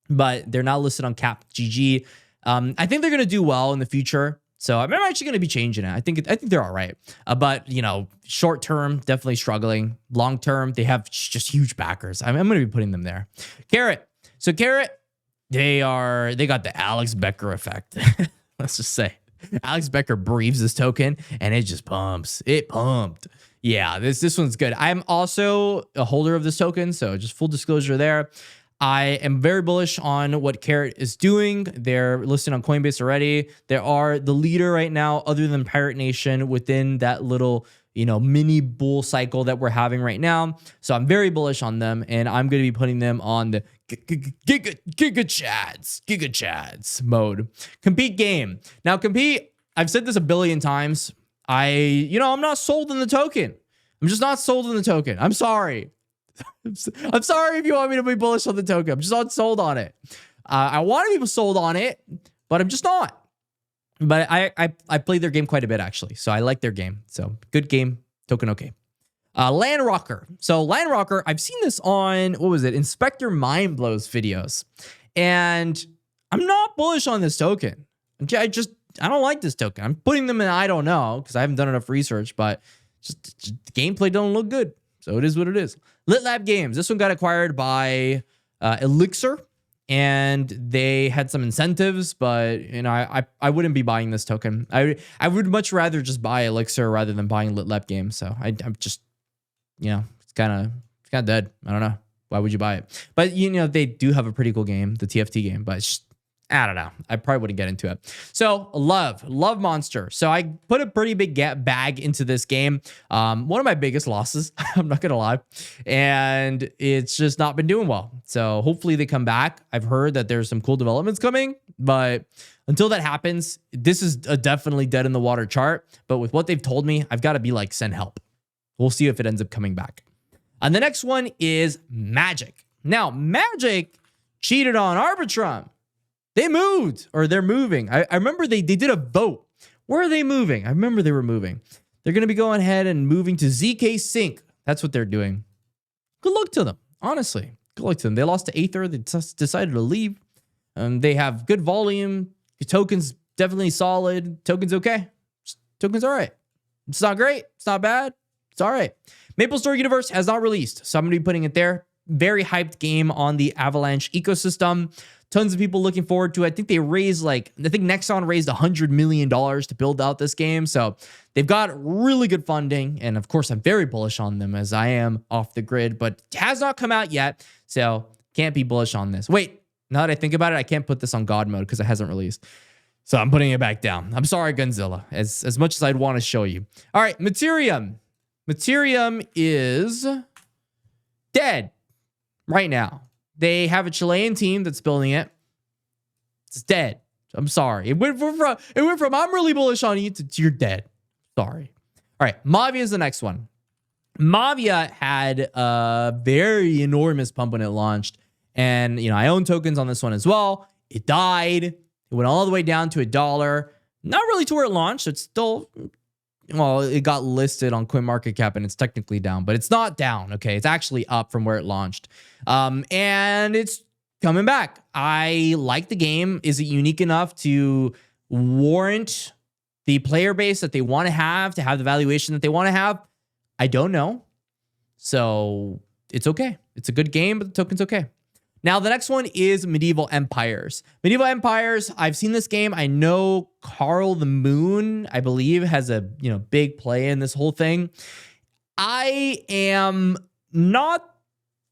But they're now listed on CapGG. I think they're going to do well in the future. So I'm actually going to be changing it. I think they're all right. But, short term, definitely struggling. Long term, they have just huge backers. I'm going to be putting them there. Carrot. So Carrot, they got the Alex Becker effect. Let's just say Alex Becker breathes this token and it just pumps. It pumped. Yeah, this one's good. I'm also a holder of this token. So just full disclosure there. I am very bullish on what Carrot is doing. They're listed on Coinbase already. They are the leader right now, other than Pirate Nation, within that little, mini bull cycle that we're having right now. So I'm very bullish on them, and I'm going to be putting them on the Giga Chads mode. Compete game. Now, Compete, I've said this a billion times. I'm not sold on the token. I'm just not sold on the token. I'm sorry. I'm sorry if you want me to be bullish on the token. I'm just not sold on it. I want to be sold on it, but I'm just not. But I played their game quite a bit, actually. So I like their game. So good game. Token okay. Landrocker. So Landrocker, I've seen this on, Inspector Mindblow's videos. And I'm not bullish on this token. I don't like this token. I'm putting them in I don't know because I haven't done enough research, but just the gameplay don't look good. So it is what it is. Lit Lab Games. This one got acquired by Elixir, and they had some incentives, but you know, I wouldn't be buying this token. I would much rather just buy Elixir rather than buying lit-lep-game. So I'm just, you know, it's kind of dead. I don't know. Why would you buy it? But you know, they do have a pretty cool game, the TFT game, but it's just, I don't know. I probably wouldn't get into it. So love monster. So I put a pretty big bag into this game. One of my biggest losses, I'm not going to lie. And it's just not been doing well. So hopefully they come back. I've heard that there's some cool developments coming, but until that happens, this is a definitely dead in the water chart. But with what they've told me, I've got to be like, send help. We'll see if it ends up coming back. And the next one is Magic. Now, Magic cheated on Arbitrum. They moved, or they're moving. I remember they did a vote. Where are they moving? I remember they were moving. They're going to be going ahead and moving to ZK Sync. That's what they're doing. Good luck to them, honestly. Good luck to them. They lost to Aether. They decided to leave. They have good volume. The token's definitely solid. Token's okay. Token's all right. It's not great. It's not bad. It's all right. MapleStory Universe has not released, so I'm going to be putting it there. Very hyped game on the Avalanche ecosystem. Tons of people looking forward to it. I think they raised I think Nexon raised $100 million to build out this game. So they've got really good funding. And of course, I'm very bullish on them as I am off the grid, but it has not come out yet. So can't be bullish on this. Wait, now that I think about it, I can't put this on God mode because it hasn't released. So I'm putting it back down. I'm sorry, Gunzilla, as much as I'd want to show you. All right, Materium. Materium is dead right now. They have a Chilean team that's building it. It's dead. I'm sorry. It went from I'm really bullish on you to you're dead. Sorry. All right. Mavia is the next one. Mavia had a very enormous pump when it launched. And, you know, I own tokens on this one as well. It died. It went all the way down to $1. Not really to where it launched. It's still, well, it got listed on CoinMarketCap and it's technically down, but it's not down. Okay. It's actually up from where it launched. And it's coming back. I like the game. Is it unique enough to warrant the player base that they want to have the valuation that they want to have? I don't know. So it's okay. It's a good game, but the token's okay. Now, the next one is Medieval Empires. Medieval Empires, I've seen this game. I know Carl the Moon, I believe, has a big play in this whole thing. I am not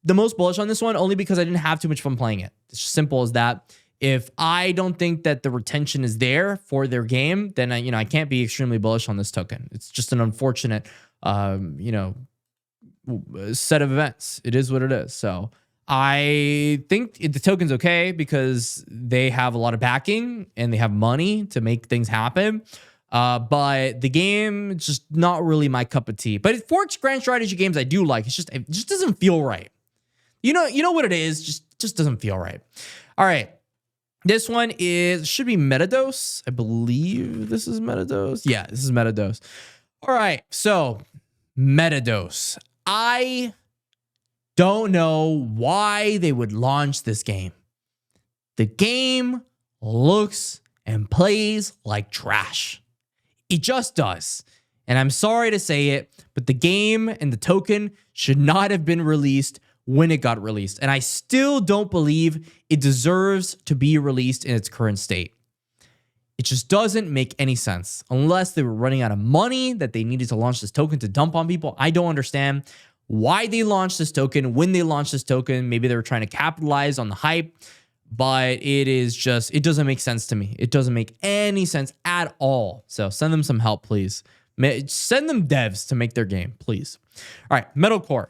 the most bullish on this one, only because I didn't have too much fun playing it. It's just simple as that. If I don't think that the retention is there for their game, then I can't be extremely bullish on this token. It's just an unfortunate, set of events. It is what it is. So I think the token's okay because they have a lot of backing and they have money to make things happen. But the game, it's just not really my cup of tea. But for grand strategy games, I do like. It just doesn't feel right. You know what it is? Just doesn't feel right. All right. This one should be Metadose. I believe this is Metadose. Yeah, this is Metadose. All right. So Metadose. I don't know why they would launch this game. The game looks and plays like trash. It just does. And I'm sorry to say it, but the game and the token should not have been released when it got released. And I still don't believe it deserves to be released in its current state. It just doesn't make any sense unless they were running out of money that they needed to launch this token to dump on people. I don't understand why they launched this token, when they launched this token. Maybe they were trying to capitalize on the hype, but it doesn't make sense to me. It doesn't make any sense at all. So send them some help, please. Send them devs to make their game, please. All right, Metalcore.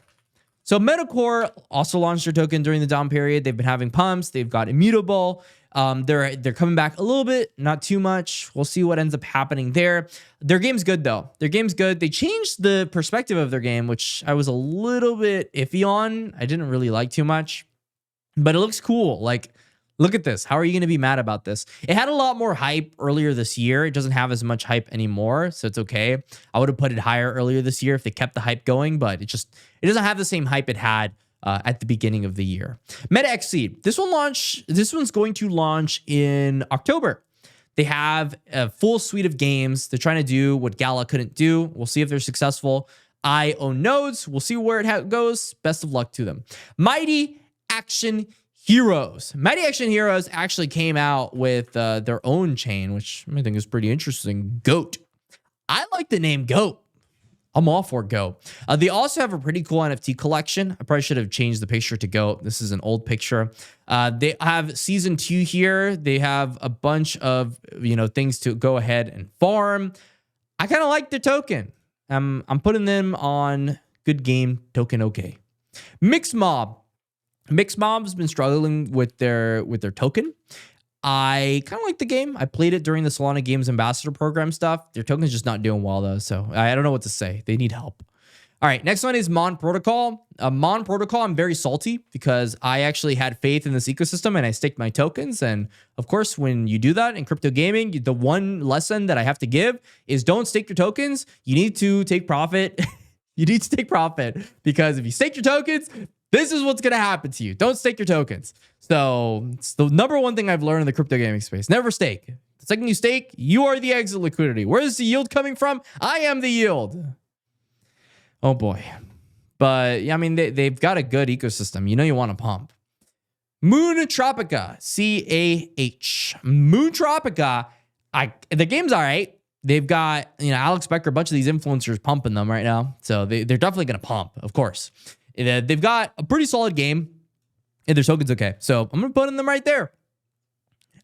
So Metalcore also launched their token during the down period. They've been having pumps. They've got Immutable. They're coming back a little bit, not too much. We'll see what ends up happening there. Their game's good though. Their game's good. They changed the perspective of their game, which I was a little bit iffy on. I didn't really like too much, but it looks cool. Like, look at this. How are you going to be mad about this? It had a lot more hype earlier this year. It doesn't have as much hype anymore, so it's okay. I would have put it higher earlier this year if they kept the hype going, but it doesn't have the same hype it had at the beginning of the year. MetaXC. This one's going to launch in October. They have a full suite of games. They're trying to do what Gala couldn't do. We'll see if they're successful. I own nodes. We'll see where it goes. Best of luck to them. Mighty Action Heroes. Mighty Action Heroes actually came out with their own chain, which I think is pretty interesting. GOAT. I like the name GOAT. I'm all for GOAT. They also have a pretty cool NFT collection. I probably should have changed the picture to GOAT. This is an old picture. They have season 2 here. They have a bunch of, things to go ahead and farm. I kind of like the token. I'm putting them on good game token. Okay. Mixed Mob. Mixed Mob's been struggling with their token. I kind of like the game. I played it during the Solana Games Ambassador Program stuff. Their token's just not doing well, though, so I don't know what to say. They need help. All right, next one is Mon Protocol. Mon Protocol, I'm very salty because I actually had faith in this ecosystem and I staked my tokens. And of course, when you do that in crypto gaming, the one lesson that I have to give is don't stake your tokens. You need to take profit. You need to take profit because if you stake your tokens, this is what's going to happen to you. Don't stake your tokens. So it's the number one thing I've learned in the crypto gaming space. Never stake. The second you stake, you are the exit liquidity. Where is the yield coming from? I am the yield. Oh boy. But yeah, I mean, they've got a good ecosystem. You want to pump. Moon Tropica, CAH. Moon Tropica, the game's all right. They've got, Alex Becker, a bunch of these influencers pumping them right now. So they're definitely going to pump, of course. They've got a pretty solid game, and their token's okay. So I'm going to put them right there.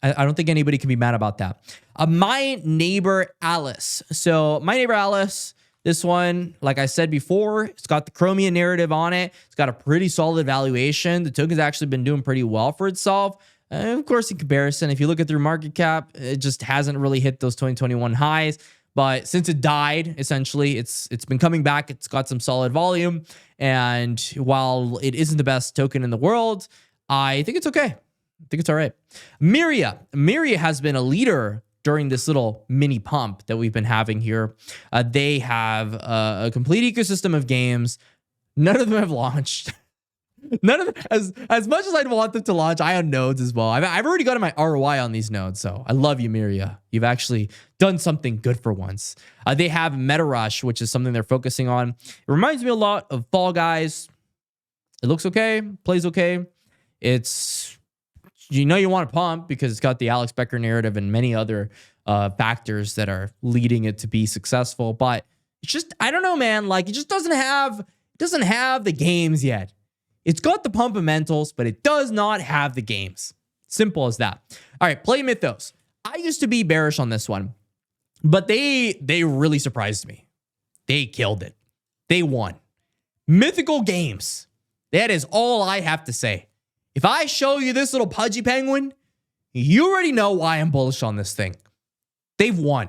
I don't think anybody can be mad about that. My Neighbor Alice. So My Neighbor Alice, this one, like I said before, it's got the Chromium narrative on it. It's got a pretty solid valuation. The token's actually been doing pretty well for itself. Of course, in comparison, if you look at their market cap, it just hasn't really hit those 2021 highs. But since it died, essentially, it's been coming back. It's got some solid volume. And while it isn't the best token in the world, I think it's okay. I think it's all right. Myria. Myria has been a leader during this little mini pump that we've been having here. They have a complete ecosystem of games. None of them have launched. None of them, as much as I'd want them to launch, I own nodes as well. I've already gotten my ROI on these nodes, so I love you, Myria. You've actually done something good for once. They have Meta Rush, which is something they're focusing on. It reminds me a lot of Fall Guys. It looks okay, plays okay. It's, you want to pump because it's got the Alex Becker narrative and many other factors that are leading it to be successful. But it's just, I don't know, man. Like, it just doesn't have the games yet. It's got the fundamentals, but it does not have the games. Simple as that. All right, Play Mythos. I used to be bearish on this one, but they really surprised me. They killed it. They won. Mythical Games. That is all I have to say. If I show you this little pudgy penguin, you already know why I'm bullish on this thing. They've won.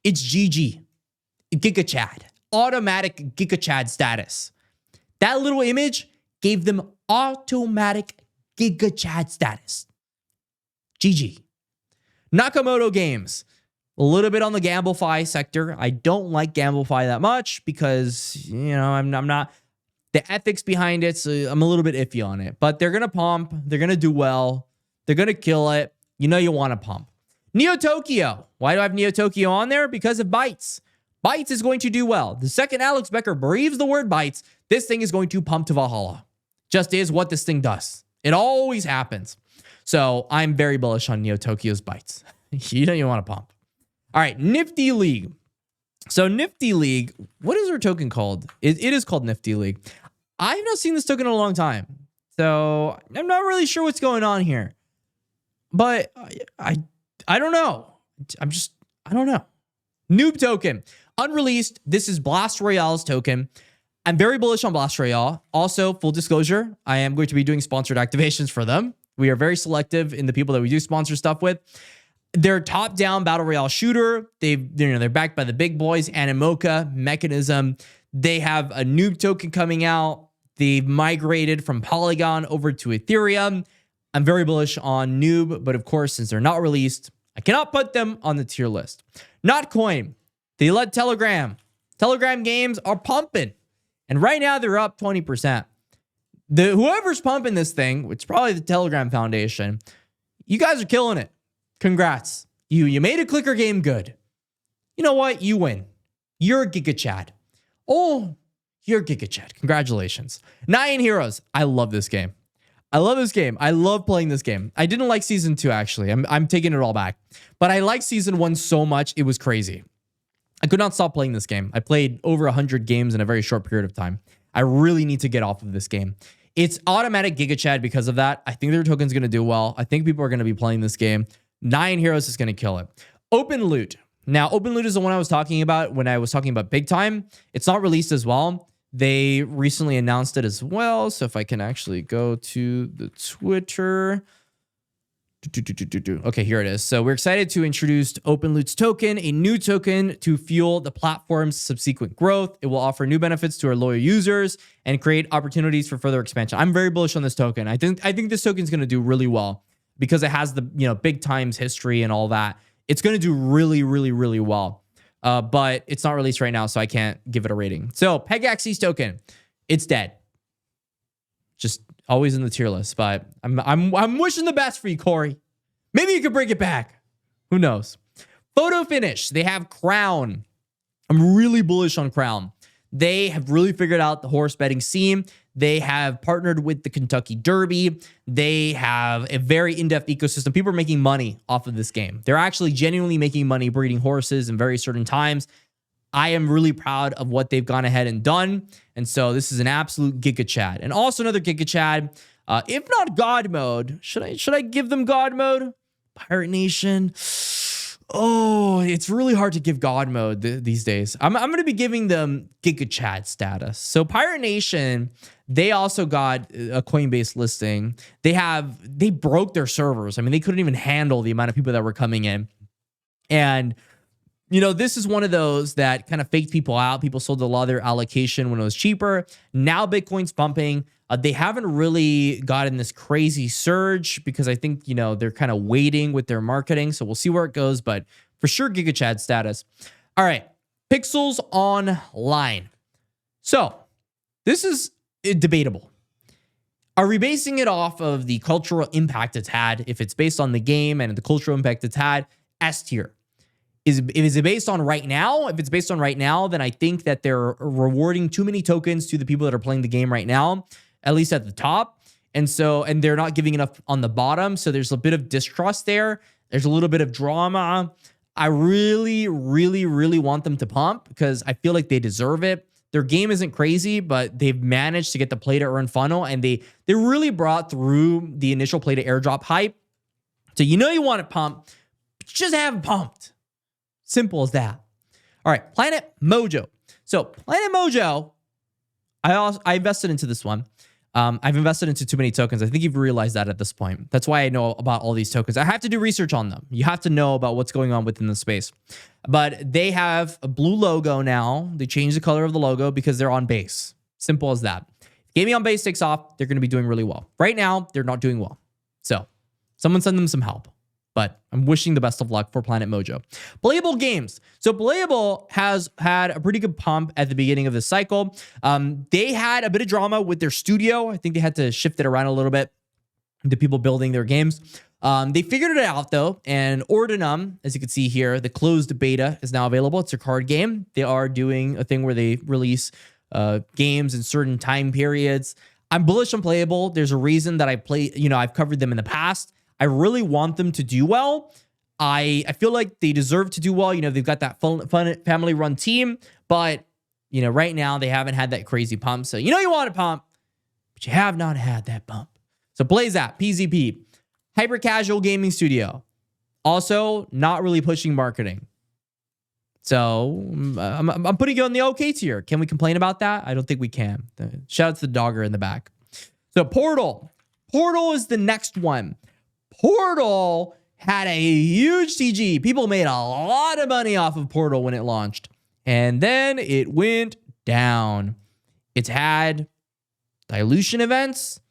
It's GG. GigaChad. Automatic GigaChad status. That little image gave them automatic GigaChad status. GG. Nakamoto Games. A little bit on the GambleFi sector. I don't like GambleFi that much because, I'm not, the ethics behind it, so I'm a little bit iffy on it. But they're going to pump. They're going to do well. They're going to kill it. You want to pump. Neo Tokyo. Why do I have Neo Tokyo on there? Because of Bytes. Bytes is going to do well. The second Alex Becker breathes the word Bytes, this thing is going to pump to Valhalla. Just is what this thing does. It always happens. So I'm very bullish on Neo Tokyo's Bytes. You want to pump. All right, Nifty League. So Nifty League, what is our token called? It is called Nifty League. I've not seen this token in a long time. So I'm not really sure what's going on here. But I don't know. I don't know. Noob token. Unreleased. This is Blast Royale's token. I'm very bullish on Blast Royale. Also, full disclosure, I am going to be doing sponsored activations for them. We are very selective in the people that we do sponsor stuff with. They're top-down battle royale shooter. They're backed by the big boys, Animoca, Mechanism. They have a noob token coming out. They've migrated from Polygon over to Ethereum. I'm very bullish on noob, but of course, since they're not released, I cannot put them on the tier list. Notcoin. They let Telegram. Telegram games are pumping. And right now, they're up 20%. Whoever's pumping this thing, which is probably the Telegram Foundation, you guys are killing it. Congrats. You made a clicker game good. You know what? You win. You're GigaChad. Oh, you're GigaChad. Congratulations. Nine Heroes. I love this game. I love this game. I love playing this game. I didn't like season 2, actually. I'm taking it all back. But I liked season 1 so much, it was crazy. I could not stop playing this game. I played over 100 games in a very short period of time. I really need to get off of this game. It's automatic 𝐃𝐢𝐬𝐽 because of that. I think their token's going to do well. I think people are going to be playing this game. 9 Heroes is going to kill it. Open Loot. Now, Open Loot is the one I was talking about when I was talking about Big Time. It's not released as well. They recently announced it as well. So if I can actually go to the Twitter. Okay, here it is. So we're excited to introduce Open Loot's token, a new token to fuel the platform's subsequent growth. It will offer new benefits to our loyal users and create opportunities for further expansion. I'm very bullish on this token. I think this token is going to do really well because it has the Big Time's history and all that. It's going to do really, really, really well. But it's not released right now, so I can't give it a rating. So 𝐃𝐢𝐬𝐽's token, it's dead. Just always in the tier list, but I'm wishing the best for you, Corey. Maybe you could bring it back. Who knows? Photo finish. They have Crown. I'm really bullish on Crown. They have really figured out the horse betting scene. They have partnered with the Kentucky Derby. They have a very in-depth ecosystem. People are making money off of this game. They're actually genuinely making money breeding horses in very certain times. I am really proud of what they've gone ahead and done. And so this is an absolute 𝐃𝐢𝐬𝐽. And also another 𝐃𝐢𝐬𝐽. If not God mode, should I give them God mode? Pirate Nation. Oh, it's really hard to give God mode these days. I'm going to be giving them 𝐃𝐢𝐬𝐽 status. So Pirate Nation, they also got a Coinbase listing. They broke their servers. I mean, they couldn't even handle the amount of people that were coming in. And this is one of those that kind of faked people out. People sold a lot of their allocation when it was cheaper. Now Bitcoin's pumping. They haven't really gotten this crazy surge because I think, they're kind of waiting with their marketing. So we'll see where it goes. But for sure, 𝐃𝐢𝐬𝐽 status. All right. Pixels Online. So this is debatable. Are we basing it off of the cultural impact it's had? If it's based on the game and the cultural impact it's had, S tier. Is it based on right now? If it's based on right now, then I think that they're rewarding too many tokens to the people that are playing the game right now, at least at the top. And they're not giving enough on the bottom. So there's a bit of distrust there. There's a little bit of drama. I really, really, really want them to pump because I feel like they deserve it. Their game isn't crazy, but they've managed to get the play to earn funnel. And they really brought through the initial play to airdrop hype. So you want to pump, but you just haven't pumped. Simple as that. All right, Planet Mojo. So Planet Mojo, I invested into this one. I've invested into too many tokens. I think you've realized that at this point. That's why I know about all these tokens. I have to do research on them. You have to know about what's going on within the space. But they have a blue logo now. They changed the color of the logo because they're on base. Simple as that. If gaming on base takes off, they're going to be doing really well. Right now, they're not doing well. So someone send them some help. But I'm wishing the best of luck for Planet Mojo. Playable games. So Playable has had a pretty good pump at the beginning of the cycle. They had a bit of drama with their studio. I think they had to shift it around a little bit to people building their games. They figured it out, though. And Ordinum, as you can see here, the closed beta is now available. It's a card game. They are doing a thing where they release games in certain time periods. I'm bullish on Playable. There's a reason that I've covered them in the past. I really want them to do well. I feel like they deserve to do well. They've got that fun family-run team, but, right now they haven't had that crazy pump. So, you want to pump, but you have not had that pump. So, Blaze App, PZP, Hyper Casual Gaming Studio. Also, not really pushing marketing. So, I'm putting you on the okay tier. Can we complain about that? I don't think we can. Shout out to the dogger in the back. So, Portal. Portal is the next one. Portal had a huge CG. People made a lot of money off of Portal when it launched. And then it went down. It's had dilution events,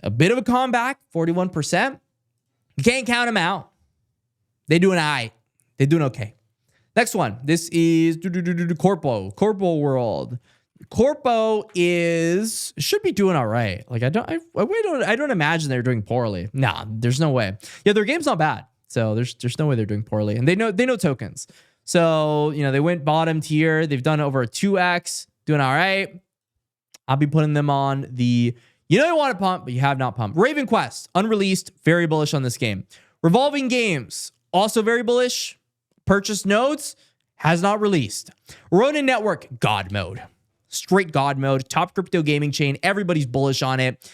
a bit of a comeback, 41%. You can't count them out. They're doing all right. They're doing okay. Next one. This is Corpo. Corpo World. Corpo should be doing all right. Like I don't imagine they're doing poorly. Nah, there's no way. Yeah, their game's not bad. So there's no way they're doing poorly. And they know tokens. So, they went bottom tier. They've done over a 2x, doing all right. I'll be putting them on the, You know you want to pump, but you have not pumped. Raven Quest, unreleased, very bullish on this game. Revolving Games, also very bullish. Purchased nodes, has not released. Ronin Network, God mode. Straight God mode, top crypto gaming chain. Everybody's bullish on it.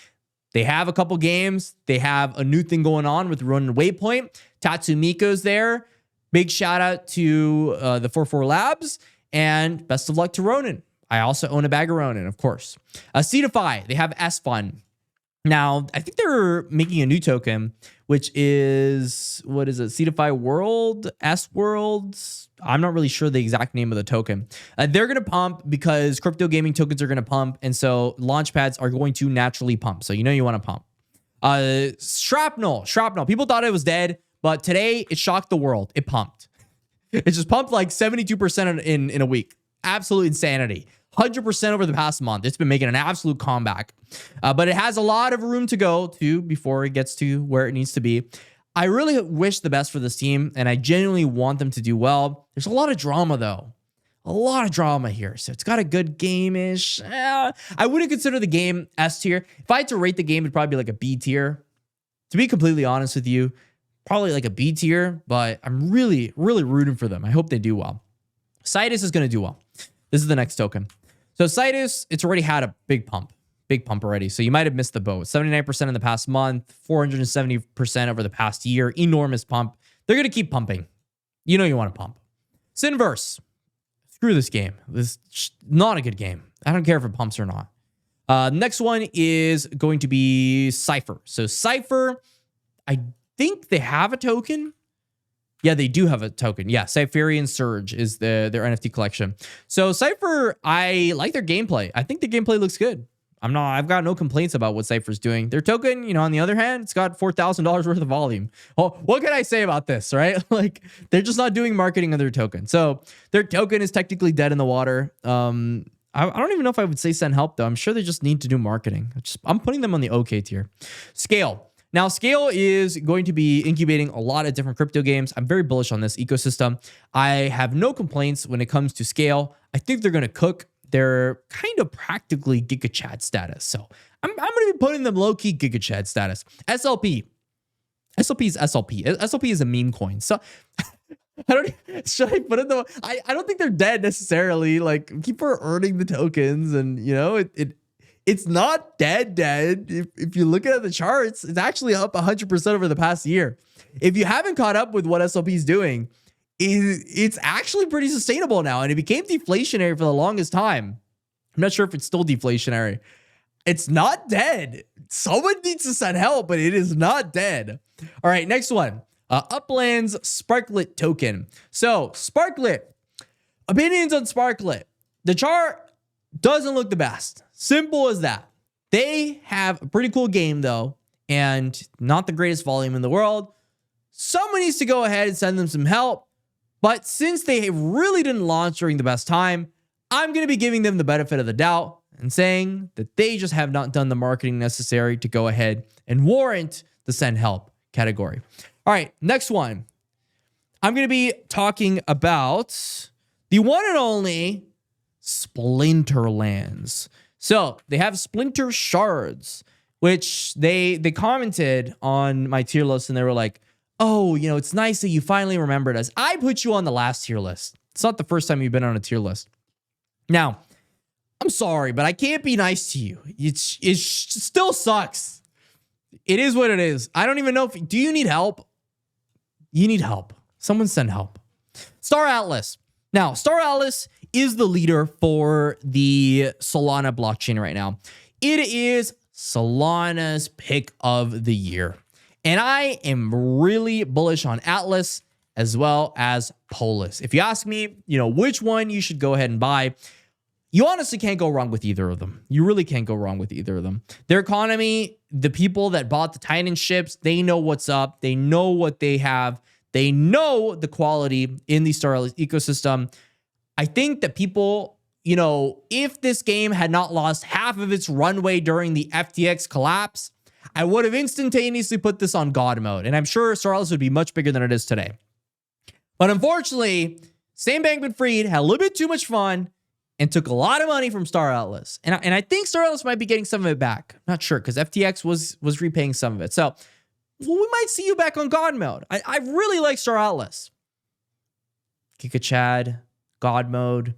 They have a couple games. They have a new thing going on with Ronin Waypoint. Tatsumiko's there. Big shout out to the 44 Labs. And best of luck to Ronin. I also own a bag of Ronin, of course. Seedify, they have S-Fun. Now, I think they're making a new token, which is, what is it? Seedify World, S-World. I'm not really sure the exact name of the token. They're going to pump because crypto gaming tokens are going to pump. And so launch pads are going to naturally pump. So you know you want to pump. Shrapnel. People thought it was dead, but today it shocked the world. It pumped. It just pumped like 72% in a week. Absolute insanity. 100% over the past month. It's been making an absolute comeback. But it has a lot of room to go to before it gets to where it needs to be. I really wish the best for this team, and I genuinely want them to do well. There's a lot of drama, though. A lot of drama here. So it's got a good game-ish. I wouldn't consider the game S tier. If I had to rate the game, it'd probably be like a B tier. To be completely honest with you, probably like a B tier, but I'm really, really rooting for them. I hope they do well. Citus is going to do well. This is the next token. So Citus, it's already had a big pump already. So you might have missed the boat. 79% in the past month, 470% over the past year. Enormous pump. They're going to keep pumping. You know you want to pump. Synverse. Screw this game. This is not a good game. I don't care if it pumps or not. Next one is going to be Cypher. So Cypher, I think they have a token. Yeah, they do have a token. Yeah, Cypherian Surge is their NFT collection. So Cypher, I like their gameplay. I think the gameplay looks good. I've got no complaints about what Cypher's doing. Their token, you know, on the other hand, it's got $4,000 worth of volume. Oh, what can I say about this, right? Like, they're just not doing marketing on their token. So their token is technically dead in the water. I don't even know if I would say send help, though. I'm sure they just need to do marketing. I'm putting them on the okay tier. Scale. Now, Scale is going to be incubating a lot of different crypto games. I'm very bullish on this ecosystem. I have no complaints when it comes to Scale. I think they're going to cook. They're kind of practically GigaChad status. So I'm going to be putting them low-key GigaChad status. SLP. SLP is SLP. SLP is a meme coin. So should I put it though? I don't think they're dead necessarily. Like, people are earning the tokens, and you know, it's not dead. If you look at the charts, it's actually up 100% over the past year. If you haven't caught up with what SLP is doing, it's actually pretty sustainable now. And it became deflationary for the longest time. I'm not sure if it's still deflationary. It's not dead. Someone needs to send help, but it is not dead. All right, next one. Upland's Sparklet token. So Sparklet, opinions on Sparklet. The chart doesn't look the best. Simple as that. They have a pretty cool game though, and not the greatest volume in the world. Someone needs to go ahead and send them some help. But since they really didn't launch during the best time, I'm going to be giving them the benefit of the doubt and saying that they just have not done the marketing necessary to go ahead and warrant the send help category. All right, next one. I'm going to be talking about the one and only Splinterlands. So they have Splinter Shards, which they commented on my tier list, and they were like, oh, you know, it's nice that you finally remembered us. I put you on the last tier list. It's not the first time you've been on a tier list. Now, I'm sorry, but I can't be nice to you. It still sucks. It is what it is. I don't even know if... Do you need help? You need help. Someone send help. Star Atlas. Now, Star Atlas is the leader for the Solana blockchain right now. It is Solana's pick of the year. And I am really bullish on Atlas as well as Polis. If you ask me, you know, which one you should go ahead and buy, you honestly can't go wrong with either of them. You really can't go wrong with either of them. Their economy, the people that bought the Titan ships, they know what's up. They know what they have. They know the quality in the Star Atlas ecosystem. I think that people, you know, if this game had not lost half of its runway during the FTX collapse, I would have instantaneously put this on God mode. And I'm sure Star Atlas would be much bigger than it is today. But unfortunately, Sam Bankman-Fried had a little bit too much fun. and took a lot of money from Star Atlas. And I think Star Atlas might be getting some of it back. Not sure, because FTX was repaying some of it. So we might see you back on God mode. I really like Star Atlas. 𝐃𝐢𝐬𝐧, God mode.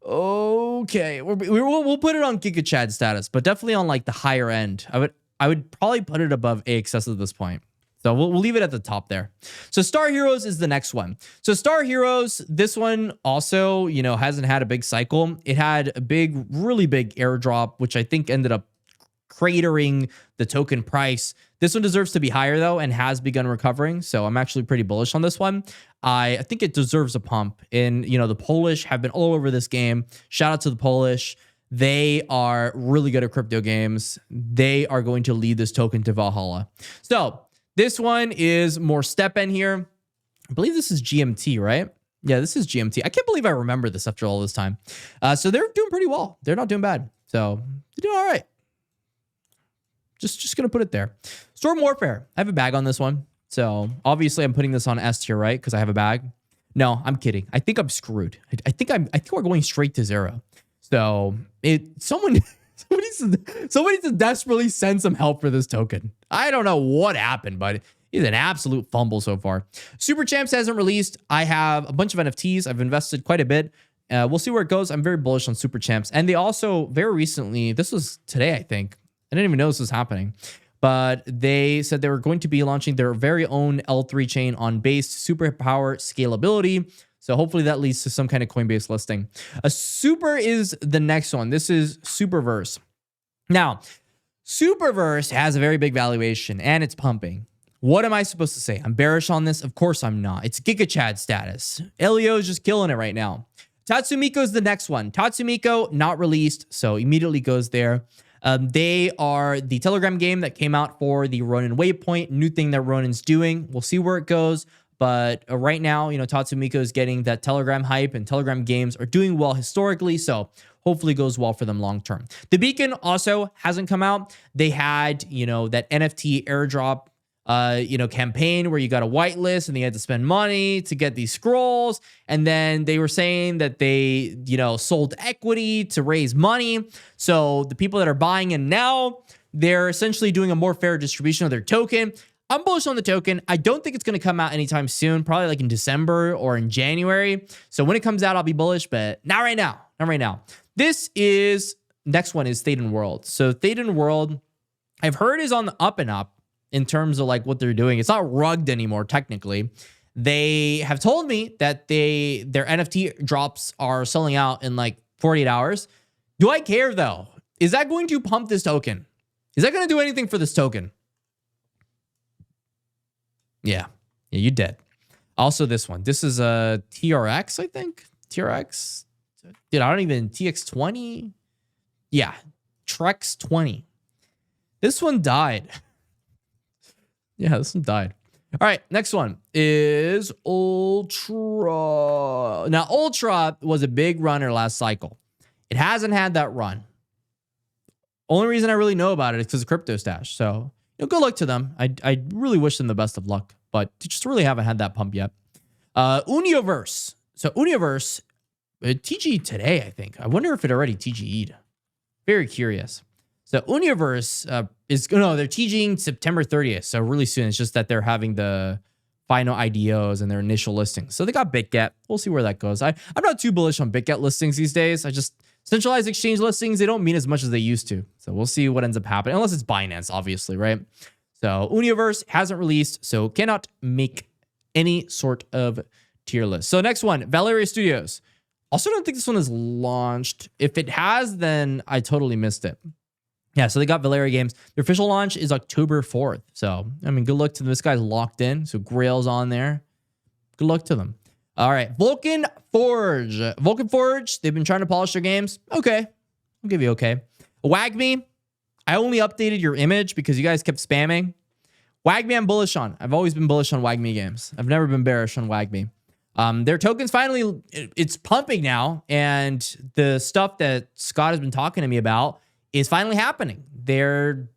Okay, we'll put it on 𝐃𝐢𝐬𝐧 status, but definitely on like the higher end. I would probably put it above 𝐴𝑥𝑠 at this point. So we'll leave it at the top there. So Star Heroes is the next one. So Star Heroes, this one also, you know, hasn't had a big cycle. It had a big, really big airdrop, which I think ended up cratering the token price. This one deserves to be higher though, and has begun recovering. So I'm actually pretty bullish on this one. I think it deserves a pump. And, you know, the Polish have been all over this game. Shout out to the Polish. They are really good at crypto games. They are going to lead this token to Valhalla. So this one is more step in here. I believe this is GMT, right? Yeah, this is GMT. I can't believe I remember this after all this time. So they're doing pretty well. They're not doing bad. So they're doing all right. Just going to put it there. Storm Warfare. I have a bag on this one. So obviously I'm putting this on S tier, right? Because I have a bag. No, I'm kidding. I think I'm screwed. I think we're going straight to 0. So somebody needs to desperately send some help for this token. I don't know what happened, but it's an absolute fumble so far. Super Champs hasn't released. I have a bunch of NFTs. I've invested quite a bit. We'll see where it goes. I'm very bullish on Super Champs. And they also very recently, this was today, I think. I didn't even know this was happening. But they said they were going to be launching their very own L3 chain on based superpower scalability. So hopefully that leads to some kind of Coinbase listing. A Super is the next one. This is Superverse. Now, Superverse has a very big valuation and it's pumping. What am I supposed to say? I'm bearish on this? Of course I'm not. It's 𝐾𝐢𝐬𝐧 status. Elio is just killing it right now. Tatsumiko is the next one. Tatsumiko, not released, so immediately goes there. They are the Telegram game that came out for the Ronin Waypoint, new thing that Ronin's doing. We'll see where it goes. But right now, you know, Tatsumiko is getting that Telegram hype, and Telegram games are doing well historically. So hopefully goes well for them long term. The Beacon also hasn't come out. They had, you know, that NFT airdrop, campaign where you got a whitelist and they had to spend money to get these scrolls. And then they were saying that they, you know, sold equity to raise money. So the people that are buying in now, they're essentially doing a more fair distribution of their token. I'm bullish on the token. I don't think it's going to come out anytime soon, probably like in December or in January. So when it comes out, I'll be bullish, but not right now. Not right now. Next one is Thetan World. So Thetan World, I've heard is on the up and up in terms of like what they're doing. It's not rugged anymore, technically. They have told me that their NFT drops are selling out in like 48 hours. Do I care though? Is that going to pump this token? Is that going to do anything for this token? Yeah, you dead. Also, this one. This is a TRX, I think. TRX. Dude, I don't even... TX20? Yeah, Trex 20. This one died. Yeah, this one died. All right, next one is Ultra. Now, Ultra was a big runner last cycle. It hasn't had that run. Only reason I really know about it is because of Crypto Stash. So, good luck to them. I really wish them the best of luck, but they just really haven't had that pump yet. Universe. So Universe, TG today, I think. I wonder if it already TG'd. Very curious. So Universe they're TGing September 30th. So really soon. It's just that they're having the final IDOs and their initial listings. So they got BitGet. We'll see where that goes. I'm not too bullish on BitGet listings these days. Centralized exchange listings, they don't mean as much as they used to. So we'll see what ends up happening, unless it's Binance, obviously, right? So Universe hasn't released, so cannot make any sort of tier list. So next one, Valeria Studios. Also don't think this one is launched. If it has, then I totally missed it. Yeah, so they got Valeria Games. Their official launch is October 4th. So, I mean, good luck to them. This guy's locked in, so Grail's on there. Good luck to them. All right, Vulcan Forge. Vulcan Forge, they've been trying to polish their games. Okay, I'll give you okay. WAGMI, I only updated your image because you guys kept spamming. WAGMI, I'm bullish on. I've always been bullish on WAGMI games. I've never been bearish on WAGMI. Their tokens finally, it's pumping now, and the stuff that Scott has been talking to me about is finally happening. They're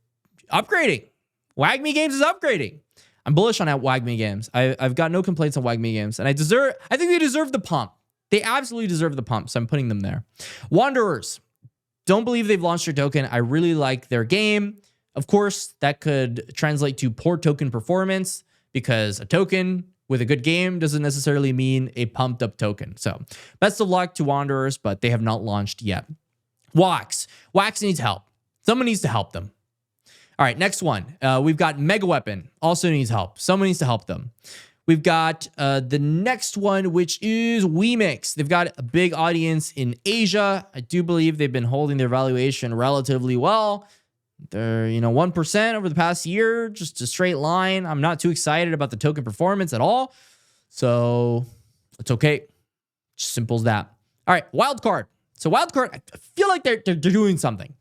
upgrading. WAGMI Games is upgrading. I'm bullish on WAGMI Games. I've got no complaints on WAGMI Games, and I think they deserve the pump. They absolutely deserve the pump, so I'm putting them there. Wanderers. Don't believe they've launched their token. I really like their game. Of course, that could translate to poor token performance because a token with a good game doesn't necessarily mean a pumped up token. So best of luck to Wanderers, but they have not launched yet. Wax. Wax needs help. Someone needs to help them. All right, next one. We've got Mega Weapon. Also needs help. Someone needs to help them. We've got the next one, which is 𝐉𝐸. They've got a big audience in Asia. I do believe they've been holding their valuation relatively well. They're, 1% over the past year, just a straight line. I'm not too excited about the token performance at all. So it's okay. Just simple as that. All right, Wildcard. So Wildcard, I feel like they're doing something.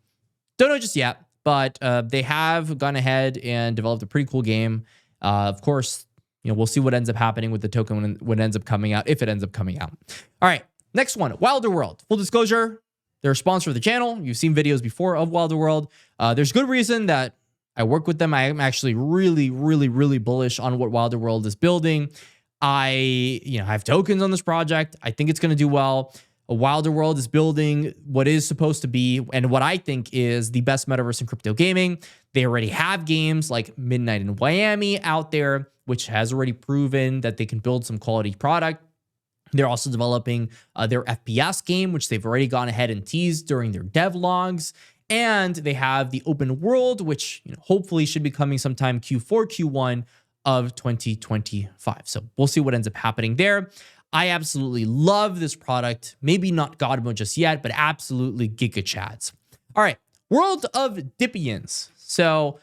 Don't know just yet, but they have gone ahead and developed a pretty cool game. Of course, we'll see what ends up happening with the token when it ends up coming out, if it ends up coming out. All right, next one, Wilder World. Full disclosure, they're a sponsor of the channel. You've seen videos before of Wilder World. There's good reason that I work with them. I am actually really, really, really bullish on what Wilder World is building. I have tokens on this project. I think it's going to do well. Wilder World is building what is supposed to be, and what I think is the best metaverse in crypto gaming. They already have games like Midnight in Miami out there, which has already proven that they can build some quality product. They're also developing their FPS game, which they've already gone ahead and teased during their dev logs. And they have the open world, which hopefully should be coming sometime Q4, Q1 of 2025. So we'll see what ends up happening there. I absolutely love this product. Maybe not God mode just yet, but absolutely GigaChads. All right, World of Dipians. So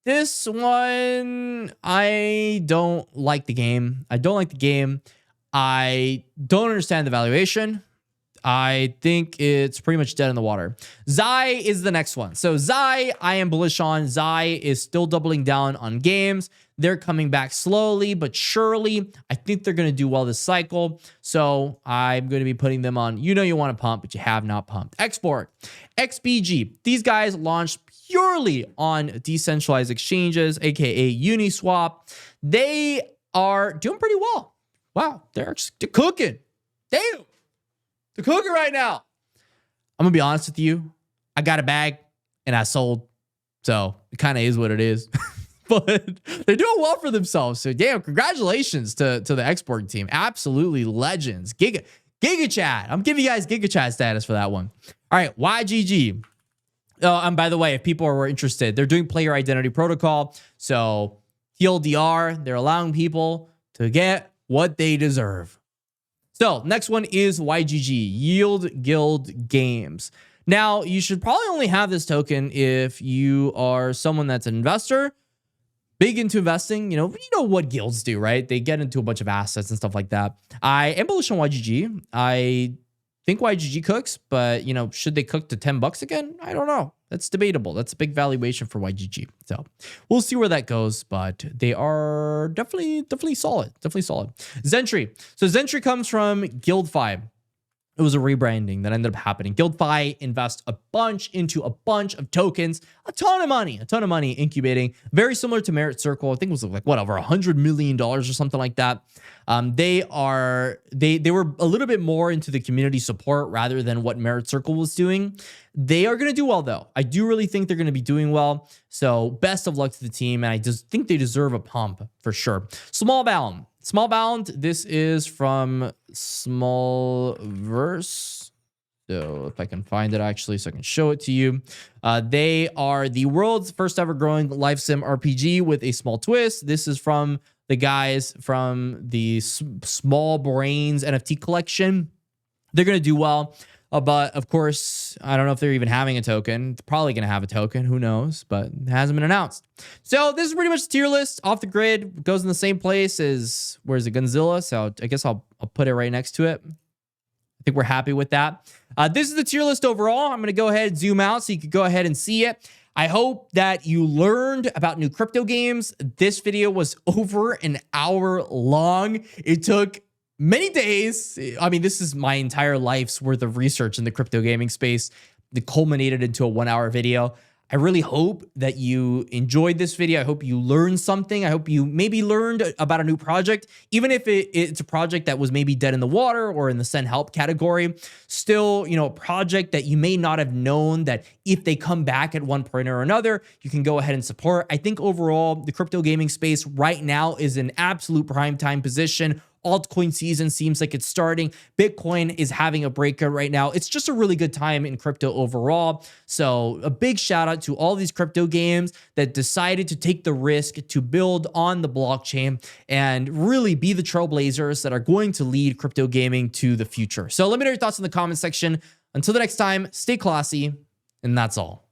this one, I don't like the game. I don't understand the valuation. I think it's pretty much dead in the water. 𝐷𝐸 is the next one. So 𝐷𝐸, I am bullish on. 𝐷𝐸 is still doubling down on games. They're coming back slowly but surely. I think they're going to do well this cycle. So I'm going to be putting them on, you want to pump, but you have not pumped. Export. XBG. These guys launched purely on decentralized exchanges, aka Uniswap. They are doing pretty well. Wow, they're cooking. Damn. They're cooking right now. I'm going to be honest with you. I got a bag and I sold. So it kind of is what it is. But they're doing well for themselves. So damn, congratulations to the export team. Absolutely legends. GigaChad. I'm giving you guys GigaChad status for that one. All right, YGG. Oh, and by the way, if people are interested, they're doing player identity protocol. So TLDR, they're allowing people to get what they deserve. So next one is YGG, Yield Guild Games. Now, you should probably only have this token if you are someone that's an investor, big into investing. You know what guilds do, right? They get into a bunch of assets and stuff like that. I am bullish on YGG. I think YGG cooks, but should they cook to $10 again? I don't know. That's debatable. That's a big valuation for YGG. So we'll see where that goes, but they are definitely solid. Definitely solid. Zentry. So Zentry comes from GuildFi. It was a rebranding that ended up happening. GuildFi invests a bunch into a bunch of tokens, a ton of money incubating, very similar to Merit Circle. I think it was like over $100 million or something like that. They were a little bit more into the community support rather than what Merit Circle was doing. They are going to do well though. I do really think they're going to be doing well. So best of luck to the team. And I just think they deserve a pump for sure. Smallbound, this is from Smallverse. So if I can find it actually, so I can show it to you. They are the world's first ever growing life sim RPG with a small twist. This is from the guys from the Small Brains NFT collection. They're going to do well. But of course, I don't know if they're even having a token. They're probably going to have a token. Who knows? But it hasn't been announced. So this is pretty much the tier list. Off the grid. Goes in the same place as, where's it, Gunzilla. So I guess I'll put it right next to it. I think we're happy with that. This is the tier list overall. I'm going to go ahead and zoom out so you can go ahead and see it. I hope that you learned about new crypto games. This video was over an hour long. It took many days. I mean, this is my entire life's worth of research in the crypto gaming space that culminated into a 1 hour video. I really hope that you enjoyed this video. I hope you learned something. I hope you maybe learned about a new project, even if it's a project that was maybe dead in the water or in the send help category. Still, a project that you may not have known that if they come back at one point or another, you can go ahead and support. I think overall, the crypto gaming space right now is in absolute prime time position. Altcoin season seems like it's starting. Bitcoin is having a breakout right now. It's just a really good time in crypto overall. So a big shout out to all these crypto games that decided to take the risk to build on the blockchain and really be the trailblazers that are going to lead crypto gaming to the future. So let me know your thoughts in the comment section. Until the next time, stay classy, and that's all.